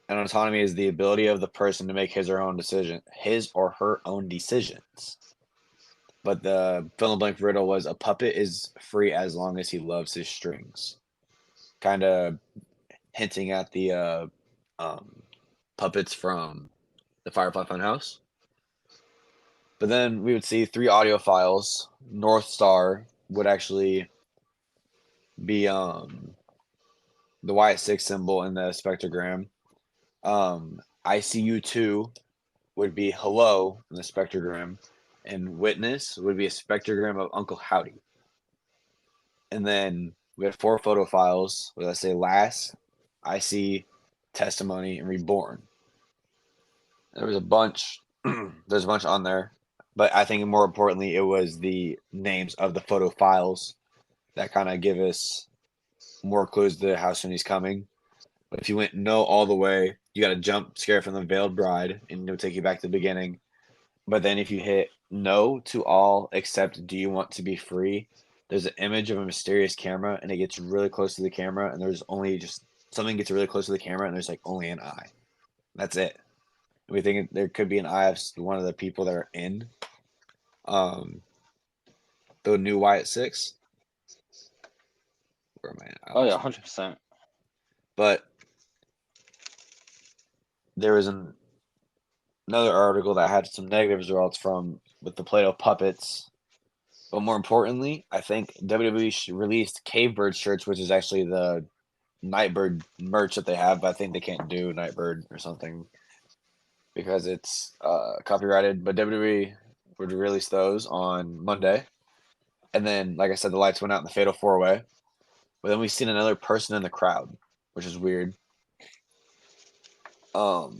autonomy is the ability of the person to make his or her own decisions. But the fill in the blank riddle was a puppet is free as long as he loves his strings. Kind of hinting at the puppets from the Firefly Funhouse. But then we would see 3 audio files. North Star would actually be the Y6 symbol in the spectrogram. ICU2 would be hello in the spectrogram. And Witness would be a spectrogram of Uncle Howdy. And then we had 4 photo files. Where I say last, IC, testimony, and reborn. There was a bunch. There's a bunch on there. But I think more importantly, it was the names of the photo files that kind of give us more clues to how soon he's coming. But if you went no all the way, you got a jump scare from the Veiled Bride, and it'll take you back to the beginning. But then if you hit no to all except do you want to be free, there's an image of a mysterious camera, and it gets really close to the camera, and there's only just something gets really close to the camera, and there's like only an eye. That's it. And we think there could be an eye of one of the people that are in the new Wyatt 6. Where am I? Oh yeah, 100%. But there was another article that had some negative results with the Play-Doh puppets. But more importantly, I think WWE released Cavebird shirts, which is actually the Nightbird merch that they have. But I think they can't do Nightbird or something. because it's copyrighted. But WWE would release those on Monday, and then, like I said, the lights went out in the Fatal Four Way. But then we seen another person in the crowd, which is weird. Um,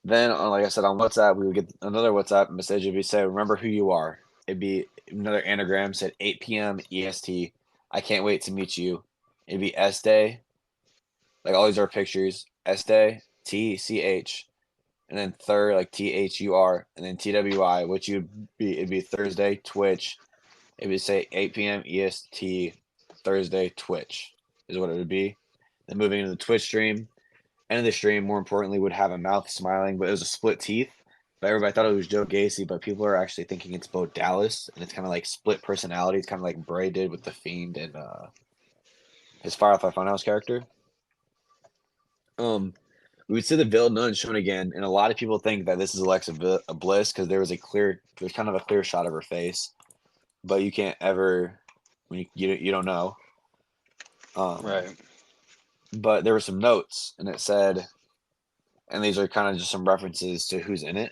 Then, like I said, on WhatsApp, we would get another WhatsApp message. It'd be say, "Remember who you are." It'd be another anagram said 8 p.m. EST. I can't wait to meet you. It'd be S Day. Like all these are pictures. S Day, TCH, and then third like THUR, and then TWI, which it'd be Thursday Twitch. It would say 8 p.m. EST Thursday Twitch is what it would be. Then moving into the Twitch stream, end of the stream, more importantly, would have a mouth smiling, but it was a split teeth. But everybody thought it was Joe Gacy, but people are actually thinking it's Bo Dallas, and it's kind of like split personalities, kind of like Bray did with the Fiend and his Firefly Funhouse character. We would see the Veiled Nun shown again, and a lot of people think that this is Alexa Bliss because there's kind of a clear shot of her face, but you can't ever, when you don't know. Right. But there were some notes, and it said, and these are kind of just some references to who's in it.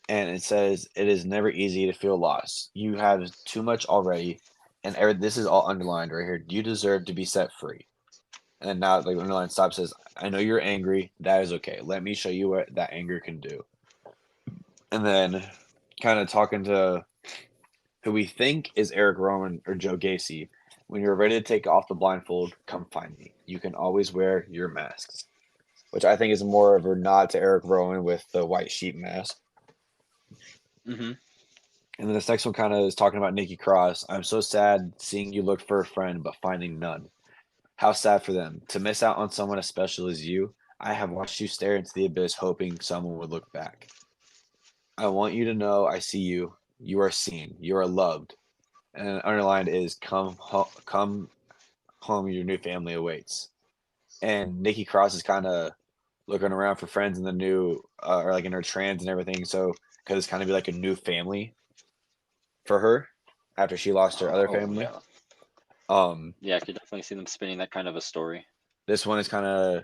And it says, "It is never easy to feel lost. You have too much already." And this is all underlined right here. "You deserve to be set free." And then now, like, the underline stop says, "I know you're angry. That is okay. Let me show you what that anger can do." And then kind of talking to who we think is Eric Rowan or Joe Gacy. "When you're ready to take off the blindfold, come find me. You can always wear your masks." Which I think is more of a nod to Eric Rowan with the white sheep mask. Mm-hmm. And then this next one kind of is talking about Nikki Cross. "I'm so sad seeing you look for a friend but finding none. How sad for them. To miss out on someone as special as you. I have watched you stare into the abyss hoping someone would look back. I want you to know I see you. You are seen. You are loved." And then underlined is come home, your new family awaits." And Nikki Cross is kind of looking around for friends in the new, or like in her trans and everything. So, because it's kind of be like a new family for her after she lost her other Oh family. yeah. Um, Yeah, I could definitely see them spinning that kind of a story. this one is kind of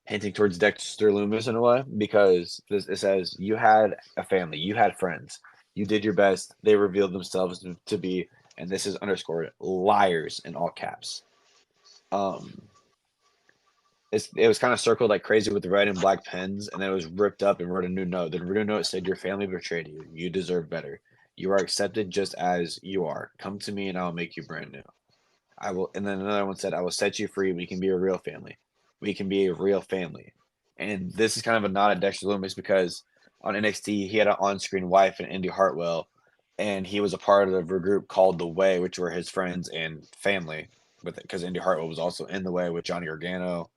hinting towards Dexter Loomis in a way because it says, "You had a family, you had friends, you did your best. They revealed themselves to be," and this is underscored, "liars" in all caps. Um, it was kind of circled like crazy with the red and black pens, and then it was ripped up and wrote a new note. The new note said, "Your family betrayed you. You deserve better. You are accepted just as you are. Come to me, and I'll make you brand new. I will." And then another one said, "I will set you free. We can be a real family. We can be a real family." And this is kind of a nod at Dexter Loomis because on NXT he had an on-screen wife and Indy Hartwell, and he was a part of a group called The Way, which were his friends and family. With it, because Indy Hartwell was also in The Way with Johnny Gargano,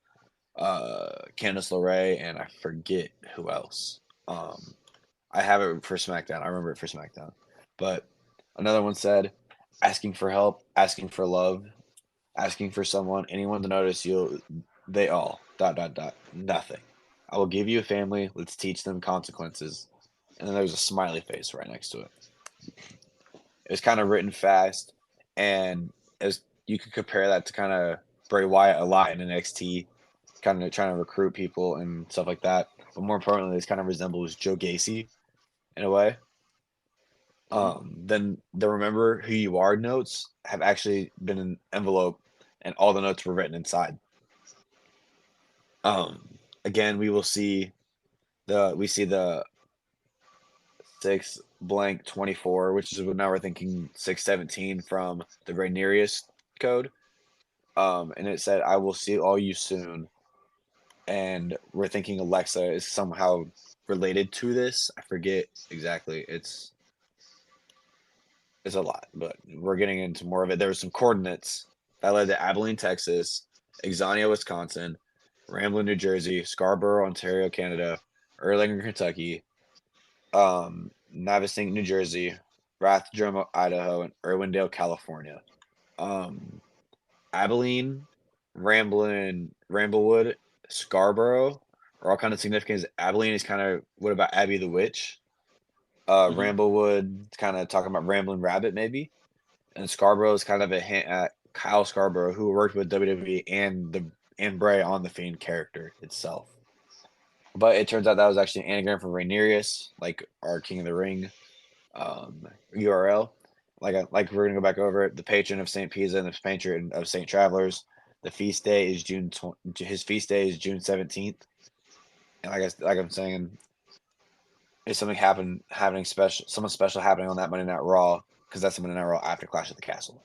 Candice LeRae, and I forget who else. I have it for SmackDown. I remember it for SmackDown. But another one said, "Asking for help, asking for love, asking for someone, anyone to notice you, they all, dot, dot, dot, nothing. I will give you a family. Let's teach them consequences." And then there's a smiley face right next to it. It was kind of written fast, and as you could compare that to kind of Bray Wyatt a lot in NXT, kind of trying to recruit people and stuff like that. But more importantly, this kind of resembles Joe Gacy in a way. Hmm. Then the "Remember Who You Are" notes have actually been in an envelope, and all the notes were written inside. Again, we see the 6 blank 24, which is now we're thinking 617 from the Rhaenyra's code. And it said, "I will see all you soon." And we're thinking Alexa is somehow related to this. I forget exactly. It's a lot, but we're getting into more of it. There were some coordinates that led to Abilene, Texas, Exonia, Wisconsin, Ramblin, New Jersey, Scarborough, Ontario, Canada, Erlangen, Kentucky, Navasink, New Jersey, Rathdrum, Idaho, and Irwindale, California. Um, Abilene, Ramblin, Ramblewood, Scarborough are all kind of significant. Abilene is kind of, what about Abby the Witch? Hmm. Ramblewood, kind of talking about Ramblin' Rabbit, maybe. And Scarborough is kind of a hint at Kyle Scarborough, who worked with WWE and Bray on the Fiend character itself. But it turns out that was actually an anagram for Rhaenyra, like our King of the Ring URL. Like we're gonna go back over it. The patron of Saint Pisa and the patron of Saint Travelers. The feast day is his feast day is June 17th. And like I'm saying, is something happening special, something special happening on that Monday Night Raw, because that's Monday Night Raw after Clash at the Castle.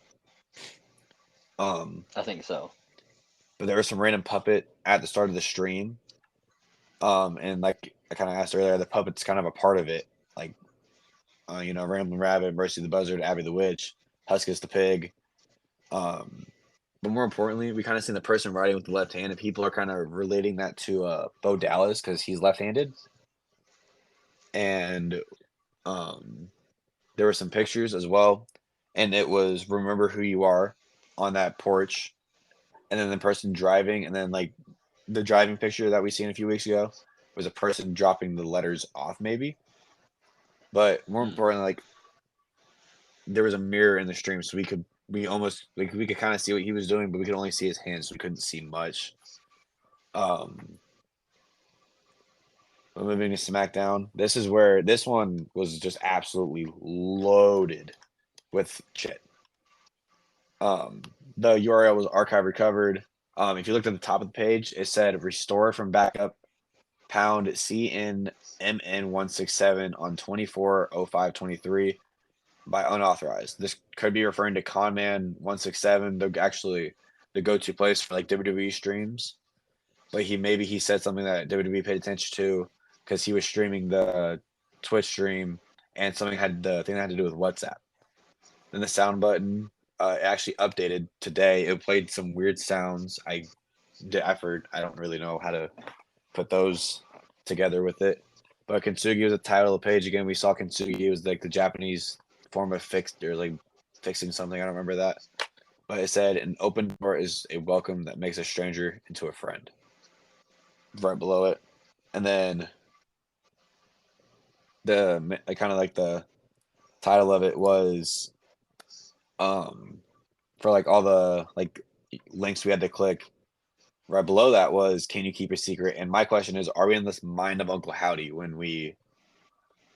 I think so. But there was some random puppet at the start of the stream. And like I kind of asked earlier, the puppet's kind of a part of it. Like, Rambling Rabbit, Mercy the Buzzard, Abby the Witch, Huskus the Pig. But more importantly, we kind of seen the person writing with the left hand, and people are kind of relating that to Bo Dallas because he's left-handed. And there were some pictures as well, and it was "Remember Who You Are" on that porch, and then the person driving, and then like the driving picture that we seen a few weeks ago was a person dropping the letters off, maybe. But more importantly, like there was a mirror in the stream, so we could kind of see what he was doing, but we could only see his hands, so we couldn't see much. But moving to Smackdown, this is where this one was just absolutely loaded with shit. The URL was archive recovered. If you looked at the top of the page, it said restore from backup pound CNMN167 on 24/05/23 by unauthorized. This could be referring to Conman 167, the go-to place for like WWE streams. But he said something that WWE paid attention to because he was streaming the Twitch stream, and something had to do with WhatsApp. Then the sound button actually updated today. It played some weird sounds. I don't really know how to put those together with it. But Kintsugi was the title of the page again. We saw Kintsugi was like the Japanese form of fixing something. I don't remember that. But it said an open door is a welcome that makes a stranger into a friend. Right below it. And then the kind of like the title of it was for like all the like links we had to click. Right below that was, can you keep a secret? And my question is, are we in this mind of Uncle Howdy when we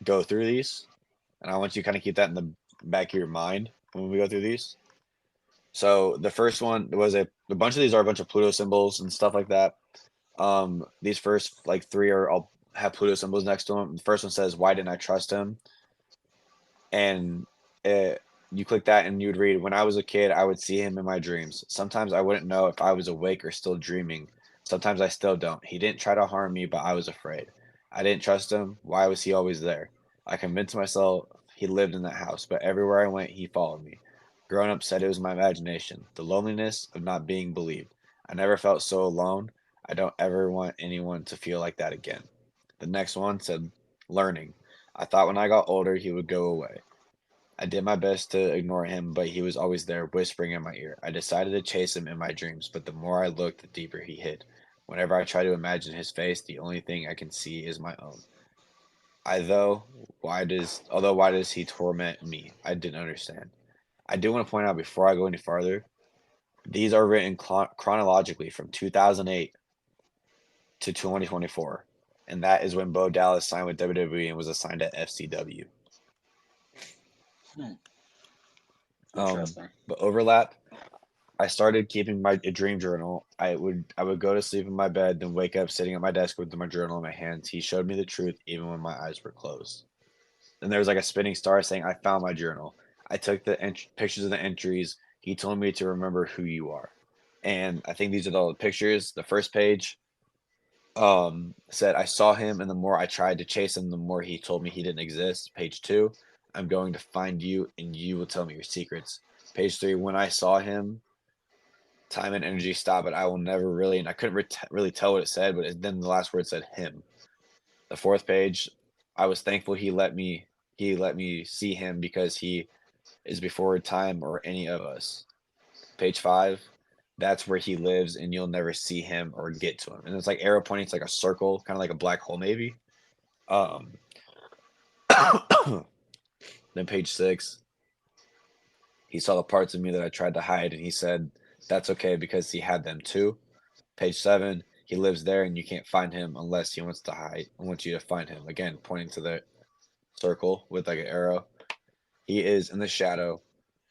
go through these? And I want you to kind of keep that in the back of your mind when we go through these. So the first one was a bunch of these are a bunch of Pluto symbols and stuff like that. These first like three are all have Pluto symbols next to them. The first one says, "Why didn't I trust him?" And you click that and you would read, "When I was a kid, I would see him in my dreams. Sometimes I wouldn't know if I was awake or still dreaming. Sometimes I still don't. He didn't try to harm me, but I was afraid. I didn't trust him. Why was he always there? I convinced myself he lived in that house, but everywhere I went, he followed me. Grown up said it was my imagination, the loneliness of not being believed. I never felt so alone. I don't ever want anyone to feel like that again." The next one said, "Learning. I thought when I got older, he would go away. I did my best to ignore him, but he was always there, whispering in my ear. I decided to chase him in my dreams, but the more I looked, the deeper he hid. Whenever I try to imagine his face, the only thing I can see is my own. Why does he torment me? I didn't understand." I do want to point out before I go any farther, these are written chronologically from 2008 to 2024, and that is when Bo Dallas signed with WWE and was assigned to FCW. Interesting. But overlap, I started keeping my dream journal. I would go to sleep in my bed, then wake up sitting at my desk with my journal in my hands. He showed me the truth even when my eyes were closed. Then there was like a spinning star saying, "I found my journal. I took the pictures of the entries. He told me to remember who you are." And I think these are the pictures. The first page said, "I saw him, and the more I tried to chase him, the more he told me he didn't exist." Page 2, "I'm going to find you, and you will tell me your secrets." Page 3, "When I saw him, time and energy stop, but I will never really," and I couldn't really tell what it said, but then the last word said him. The fourth page, "I was thankful he let me see him because he is before time or any of us." Page 5, "That's where he lives and you'll never see him or get to him." And it's like arrow pointing to like a circle, kind of like a black hole maybe. Um then page 6, "He saw the parts of me that I tried to hide, and he said that's okay because he had them too." Page 7, He lives there, and you can't find him unless he wants to hide. I want you to find him. Again, pointing to the circle with like an arrow. He is in the shadow,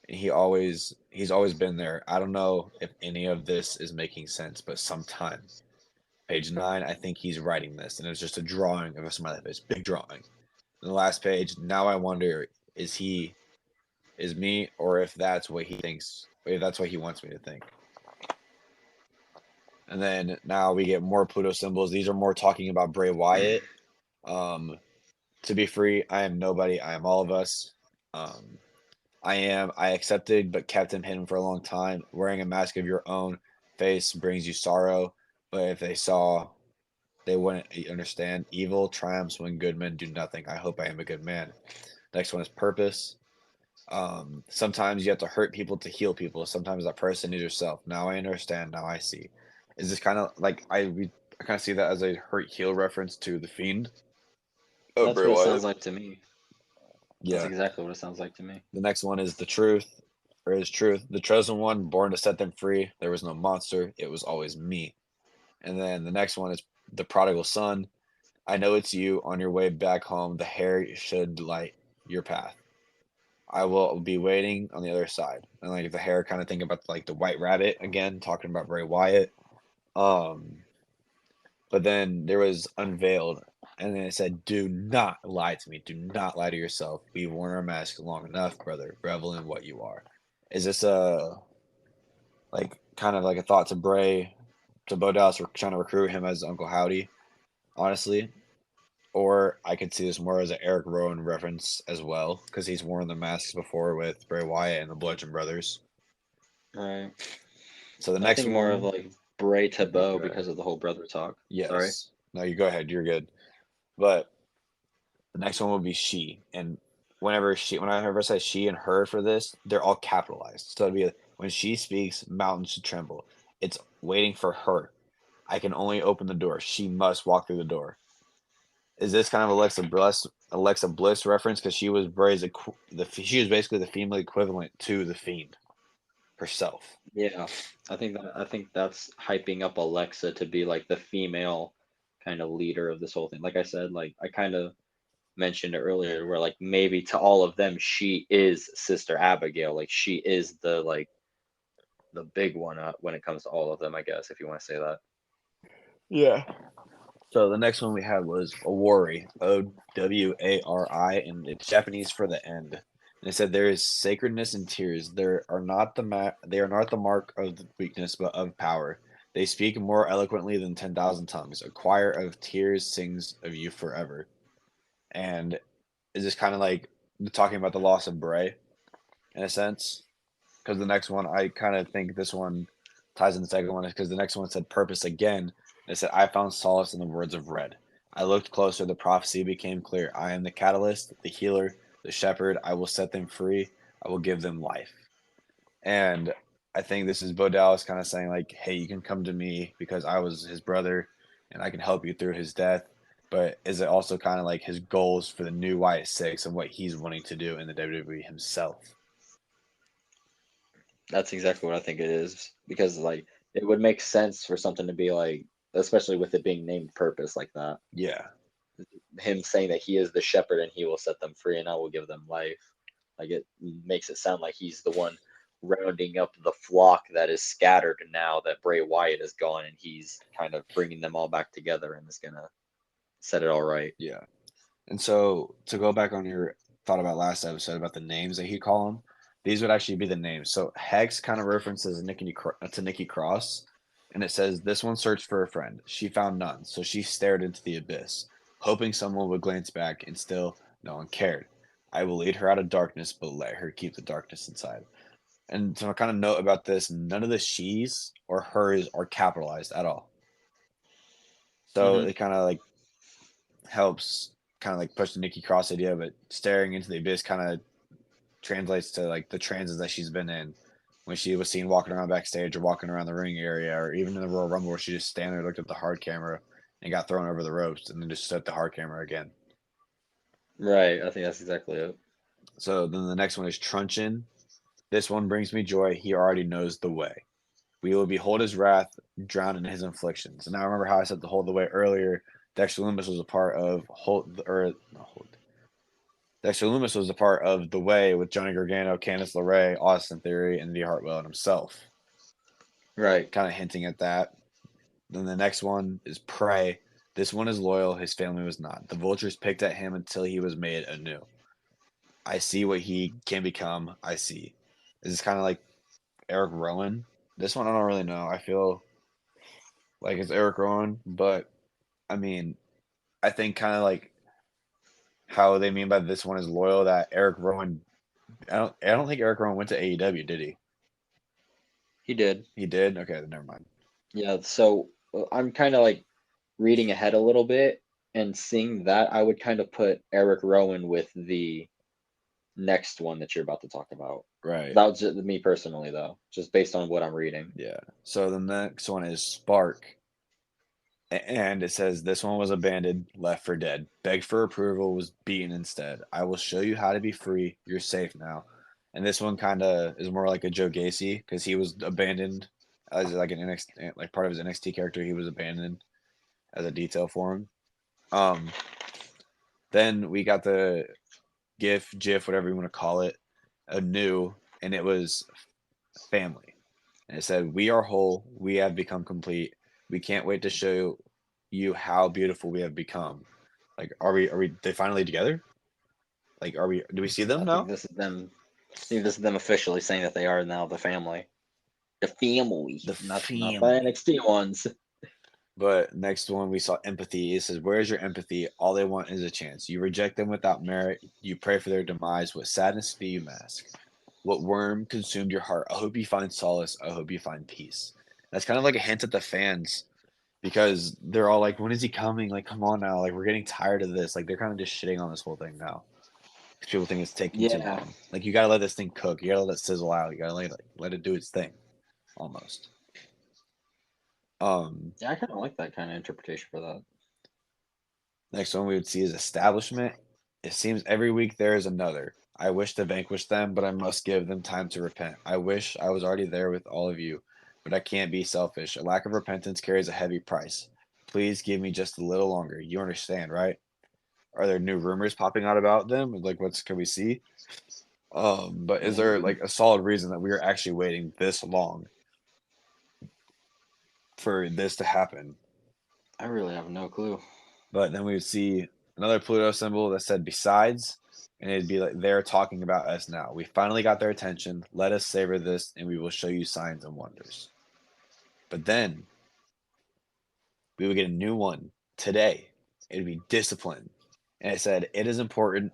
and he's always been there. I don't know if any of this is making sense, but sometimes. Page 9, I think he's writing this, and it's just a drawing of a smiley face, big drawing. And the last page, now I wonder, is me, or if that's what he thinks, if that's what he wants me to think. And then now we get more Pluto symbols. These are more talking about Bray Wyatt. To be free, I am nobody. I am all of us. I accepted, but kept him hidden for a long time. Wearing a mask of your own face brings you sorrow. But if they saw, they wouldn't understand. Evil triumphs when good men do nothing. I hope I am a good man. Next one is purpose. Sometimes you have to hurt people to heal people. Sometimes that person is yourself. Now I understand. Now I see. Is this kind of like I kind of see that as a hurt heal reference to the Fiend? Oh, That's Bray what it Wyatt. sounds like to me. That's Yeah. exactly what it sounds like to me. The next one is the truth, or is truth. The chosen one, born to set them free. There was no monster. It was always me. And then the next one is the prodigal son. I know it's you on your way back home. The hair should light your path. I will be waiting on the other side. And like the hair, kind of think about like the white rabbit again, talking about Bray Wyatt. Um, but then there was unveiled, and then it said, "Do not lie to me. Do not lie to yourself. We've worn our masks long enough, brother. Revel in what you are." Is this a like kind of like a thought to Bray, to Bo Dallas, for trying to recruit him as Uncle Howdy? Honestly, or I could see this more as an Eric Rowan reference as well, because he's worn the masks before with Bray Wyatt and the Bludgeon Brothers. Right. So the I next think more of one, like Bray to yeah, Bo go ahead. because of the whole brother talk. Sorry. Yes. No, you go ahead. You're good. But the next one will be she, and whenever I say she and her for this, they're all capitalized. So it'd be when she speaks, mountains should tremble. It's waiting for her. I can only open the door. She must walk through the door. Is this kind of Alexa Bliss reference because she was she was basically the female equivalent to the Fiend herself. Yeah. I think that's hyping up Alexa to be like the female kind of leader of this whole thing. Like I said, like I kind of mentioned earlier, where like maybe to all of them she is Sister Abigail. Like she is the like the big one when it comes to all of them, I guess, if you want to say that. Yeah. So the next one we had was Owari, Owari, and it's Japanese for the end. And it said there is sacredness in tears. They are not the mark of weakness, but of power. They speak more eloquently than 10,000 tongues. A choir of tears sings of you forever. And is this kind of like talking about the loss of Bray in a sense? Because the next one, I kind of think this one ties in the second one, is because the next one said purpose again. It said, I found solace in the words of Red. I looked closer, the prophecy became clear. I am the catalyst, the healer, the shepherd. I will set them free. I will give them life. And I think this is Bo Dallas kind of saying, like, hey, you can come to me because I was his brother and I can help you through his death. But is it also kind of like his goals for the new Wyatt Six and what he's wanting to do in the WWE himself? That's exactly what I think it is, because like it would make sense for something to be like, especially with it being named purpose like that. Yeah. Him saying that he is the shepherd and he will set them free and I will give them life. Like it makes it sound like he's the one rounding up the flock that is scattered now that Bray Wyatt is gone, and he's kind of bringing them all back together and is gonna set it all right. Yeah. And so to go back on your thought about last episode about the names that he call them, these would actually be the names. So Hex kind of references Nikki Cross, and it says this one searched for a friend. She found none, so she stared into the abyss, hoping someone would glance back, and still no one cared. I will lead her out of darkness, but let her keep the darkness inside. And to kind of note about this, none of the she's or hers are capitalized at all. So Mm-hmm. it kind of like helps kind of like push the Nikki Cross idea, but staring into the abyss kind of translates to like the transes that she's been in when she was seen walking around backstage or walking around the ring area or even in the Royal Rumble where she just stand there, looked at the hard camera and got thrown over the ropes and then just stood at the hard camera again. Right. I think that's exactly it. So then the next one is Truncheon. This one brings me joy. He already knows the way. We will behold his wrath, drown in his inflictions. And I remember how I said the Hold the Way earlier. Dexter Loomis was a part of Dexter Loomis was a part of The Way with Johnny Gargano, Candice LeRae, Austin Theory, and Indy Hartwell and himself. Right. Kind of hinting at that. Then the next one is Prey. This one is loyal. His family was not. The vultures picked at him until he was made anew. I see what he can become. I see. This is kind of like Eric Rowan. This one I don't really know. I feel like it's Eric Rowan, but I mean, I think kind of like how they mean by this one is loyal. That Eric Rowan. I don't think Eric Rowan went to AEW, did he? He did. He did. Okay, then never mind. Yeah. So I'm kind of like reading ahead a little bit and seeing that I would kind of put Eric Rowan with the next one that you're about to talk about. Right. That was just me personally, though, just based on what I'm reading. Yeah. So the next one is Spark. And it says this one was abandoned, left for dead. Begged for approval, was beaten instead. I will show you how to be free. You're safe now. And this one kind of is more like a Joe Gacy because he was abandoned as like an NXT, like part of his NXT character. He was abandoned as a detail for him. Then we got the GIF, whatever you want to call it, anew, and it was family. And it said, "We are whole. We have become complete. We can't wait to show you how beautiful we have become." Like, are we they finally together? Like, do we see them I now? think this is them. I think this is them officially saying that they are now the family. The family, The not the family. NXT ones. But next one we saw empathy. It says, "Where's your empathy? All they want is a chance. You reject them without merit. You pray for their demise. What sadness do you mask? What worm consumed your heart? I hope you find solace. I hope you find peace." That's kind of like a hint at the fans because they're all like, "When is he coming? Like, come on now! Like, we're getting tired of this." Like, they're kind of just shitting on this whole thing now because people think it's taking too Yeah, long. Like, you gotta let this thing cook. You gotta let it sizzle out. You gotta let it do its thing, almost. Um, yeah, I kind of like that kind of interpretation for that. Next one we would see is establishment. It seems every week there is another. I wish to vanquish them, but I must give them time to repent. I wish I was already there with all of you, but I can't be selfish. A lack of repentance carries a heavy price. Please give me just a little longer. You understand, right? Are there new rumors popping out about them? Like, what's can we see? But is there Mm, like a solid reason that we are actually waiting this long for this to happen? I really have no clue. But then we would see another Pluto symbol that said besides, and it'd be like they're talking about us now. We finally got their attention. Let us savor this, and we will show you signs and wonders. But then we would get a new one today. It'd be discipline. And it said, it is important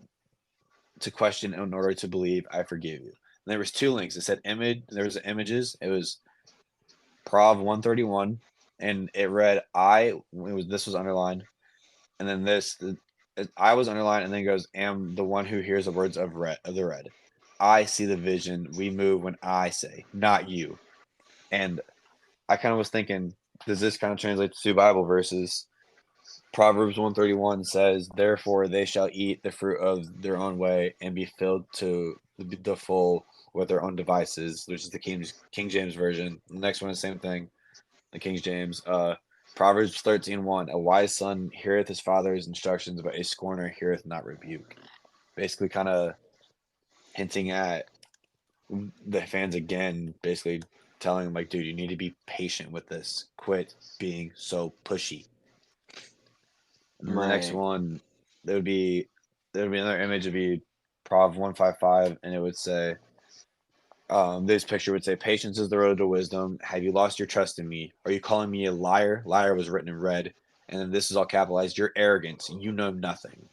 to question in order to believe. I forgive you. And there was two links. It said image. There was images. It was Prov 131, and it read this was underlined, and then I was underlined, and then it goes, "Am the one who hears the words of the red. I see the vision. We move when I say, not you." And I kind of was thinking, does this kind of translate to Bible verses? Proverbs 131 says, "Therefore they shall eat the fruit of their own way and be filled to the full with their own devices," which is the King James version. The next one is the same thing, the King James. Proverbs 13:1, "A wise son heareth his father's instructions, but a scorner heareth not rebuke." Basically, kind of hinting at the fans again, basically telling them, like, dude, you need to be patient with this. Quit being so pushy. And then the next Right. one, there would be another image. It'd be Prov 155, and it would say, this picture would say, "Patience is the road to wisdom. Have you lost your trust in me? Are you calling me a liar?" Liar was written in red. And then this is all capitalized. "You're arrogant. You know nothing."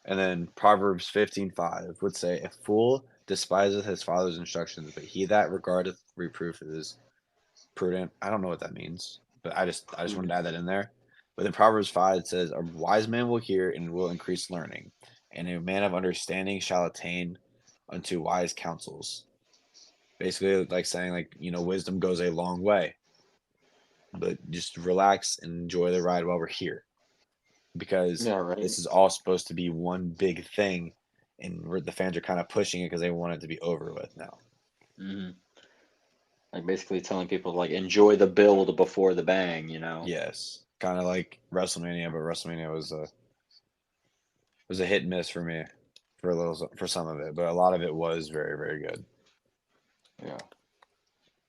And then Proverbs 15:5 would say, "A fool despiseth his father's instructions, but he that regardeth reproof is prudent." I don't know what that means, but I just wanted to add that in there. But then Proverbs 5 says, "A wise man will hear and will increase learning, and a man of understanding shall attain unto wise counsels." Basically, like saying, like, wisdom goes a long way, but just relax and enjoy the ride while we're here, because Yeah, right. this is all supposed to be one big thing, and the fans are kind of pushing it because they want it to be over with now. Hmm. Like basically telling people like enjoy the build before the bang, you know? Yes, kind of like WrestleMania, but WrestleMania was a hit and miss for me for some of it, but a lot of it was very, very good. Yeah.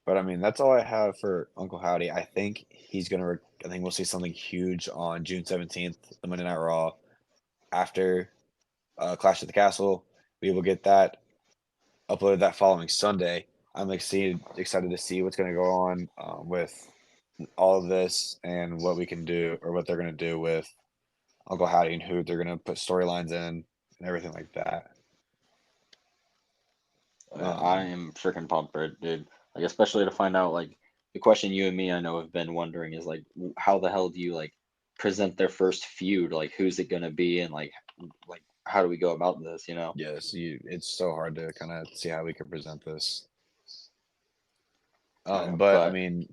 But I mean, that's all I have for Uncle Howdy. I think he's gonna. I think we'll see something huge on June 17th, the Monday Night Raw, after Clash at the Castle. We will get that uploaded that following Sunday. I'm excited to see what's going to go on with all of this and what we can do or what they're going to do with Uncle Howdy and who they're going to put storylines in and everything like that. I am freaking pumped for it, dude. Like especially to find out like the question you and me I know have been wondering is like how the hell do you like present their first feud? Like who's it gonna be and like how do we go about this, you know? Yes, it's so hard to kind of see how we can present this. Yeah, But I but mean,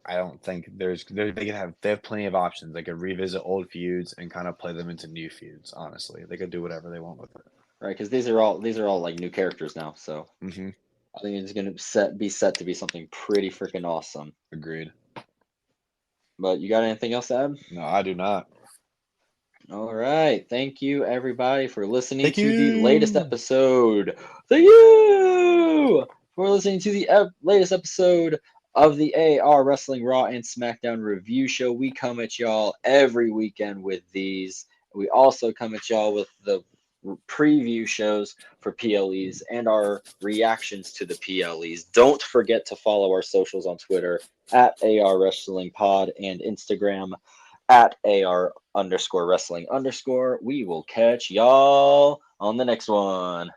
I don't think they have plenty of options. They could revisit old feuds and kind of play them into new feuds. Honestly, they could do whatever they want with it. right, because these are all like new characters now, so Hmm. I think it's gonna be set to be something pretty freaking awesome. Agreed. But you got anything else to add? No, I do not. All right. Thank you, everybody, for listening Thank to the latest you. episode. Thank you for listening to the latest episode of the AR Wrestling Raw and SmackDown review show. We come at y'all every weekend with these. We also come at y'all with the preview shows for PLEs and our reactions to the PLEs. Don't forget to follow our socials on Twitter at AR Wrestling Pod and Instagram at AR_wrestling_. We will catch y'all on the next one.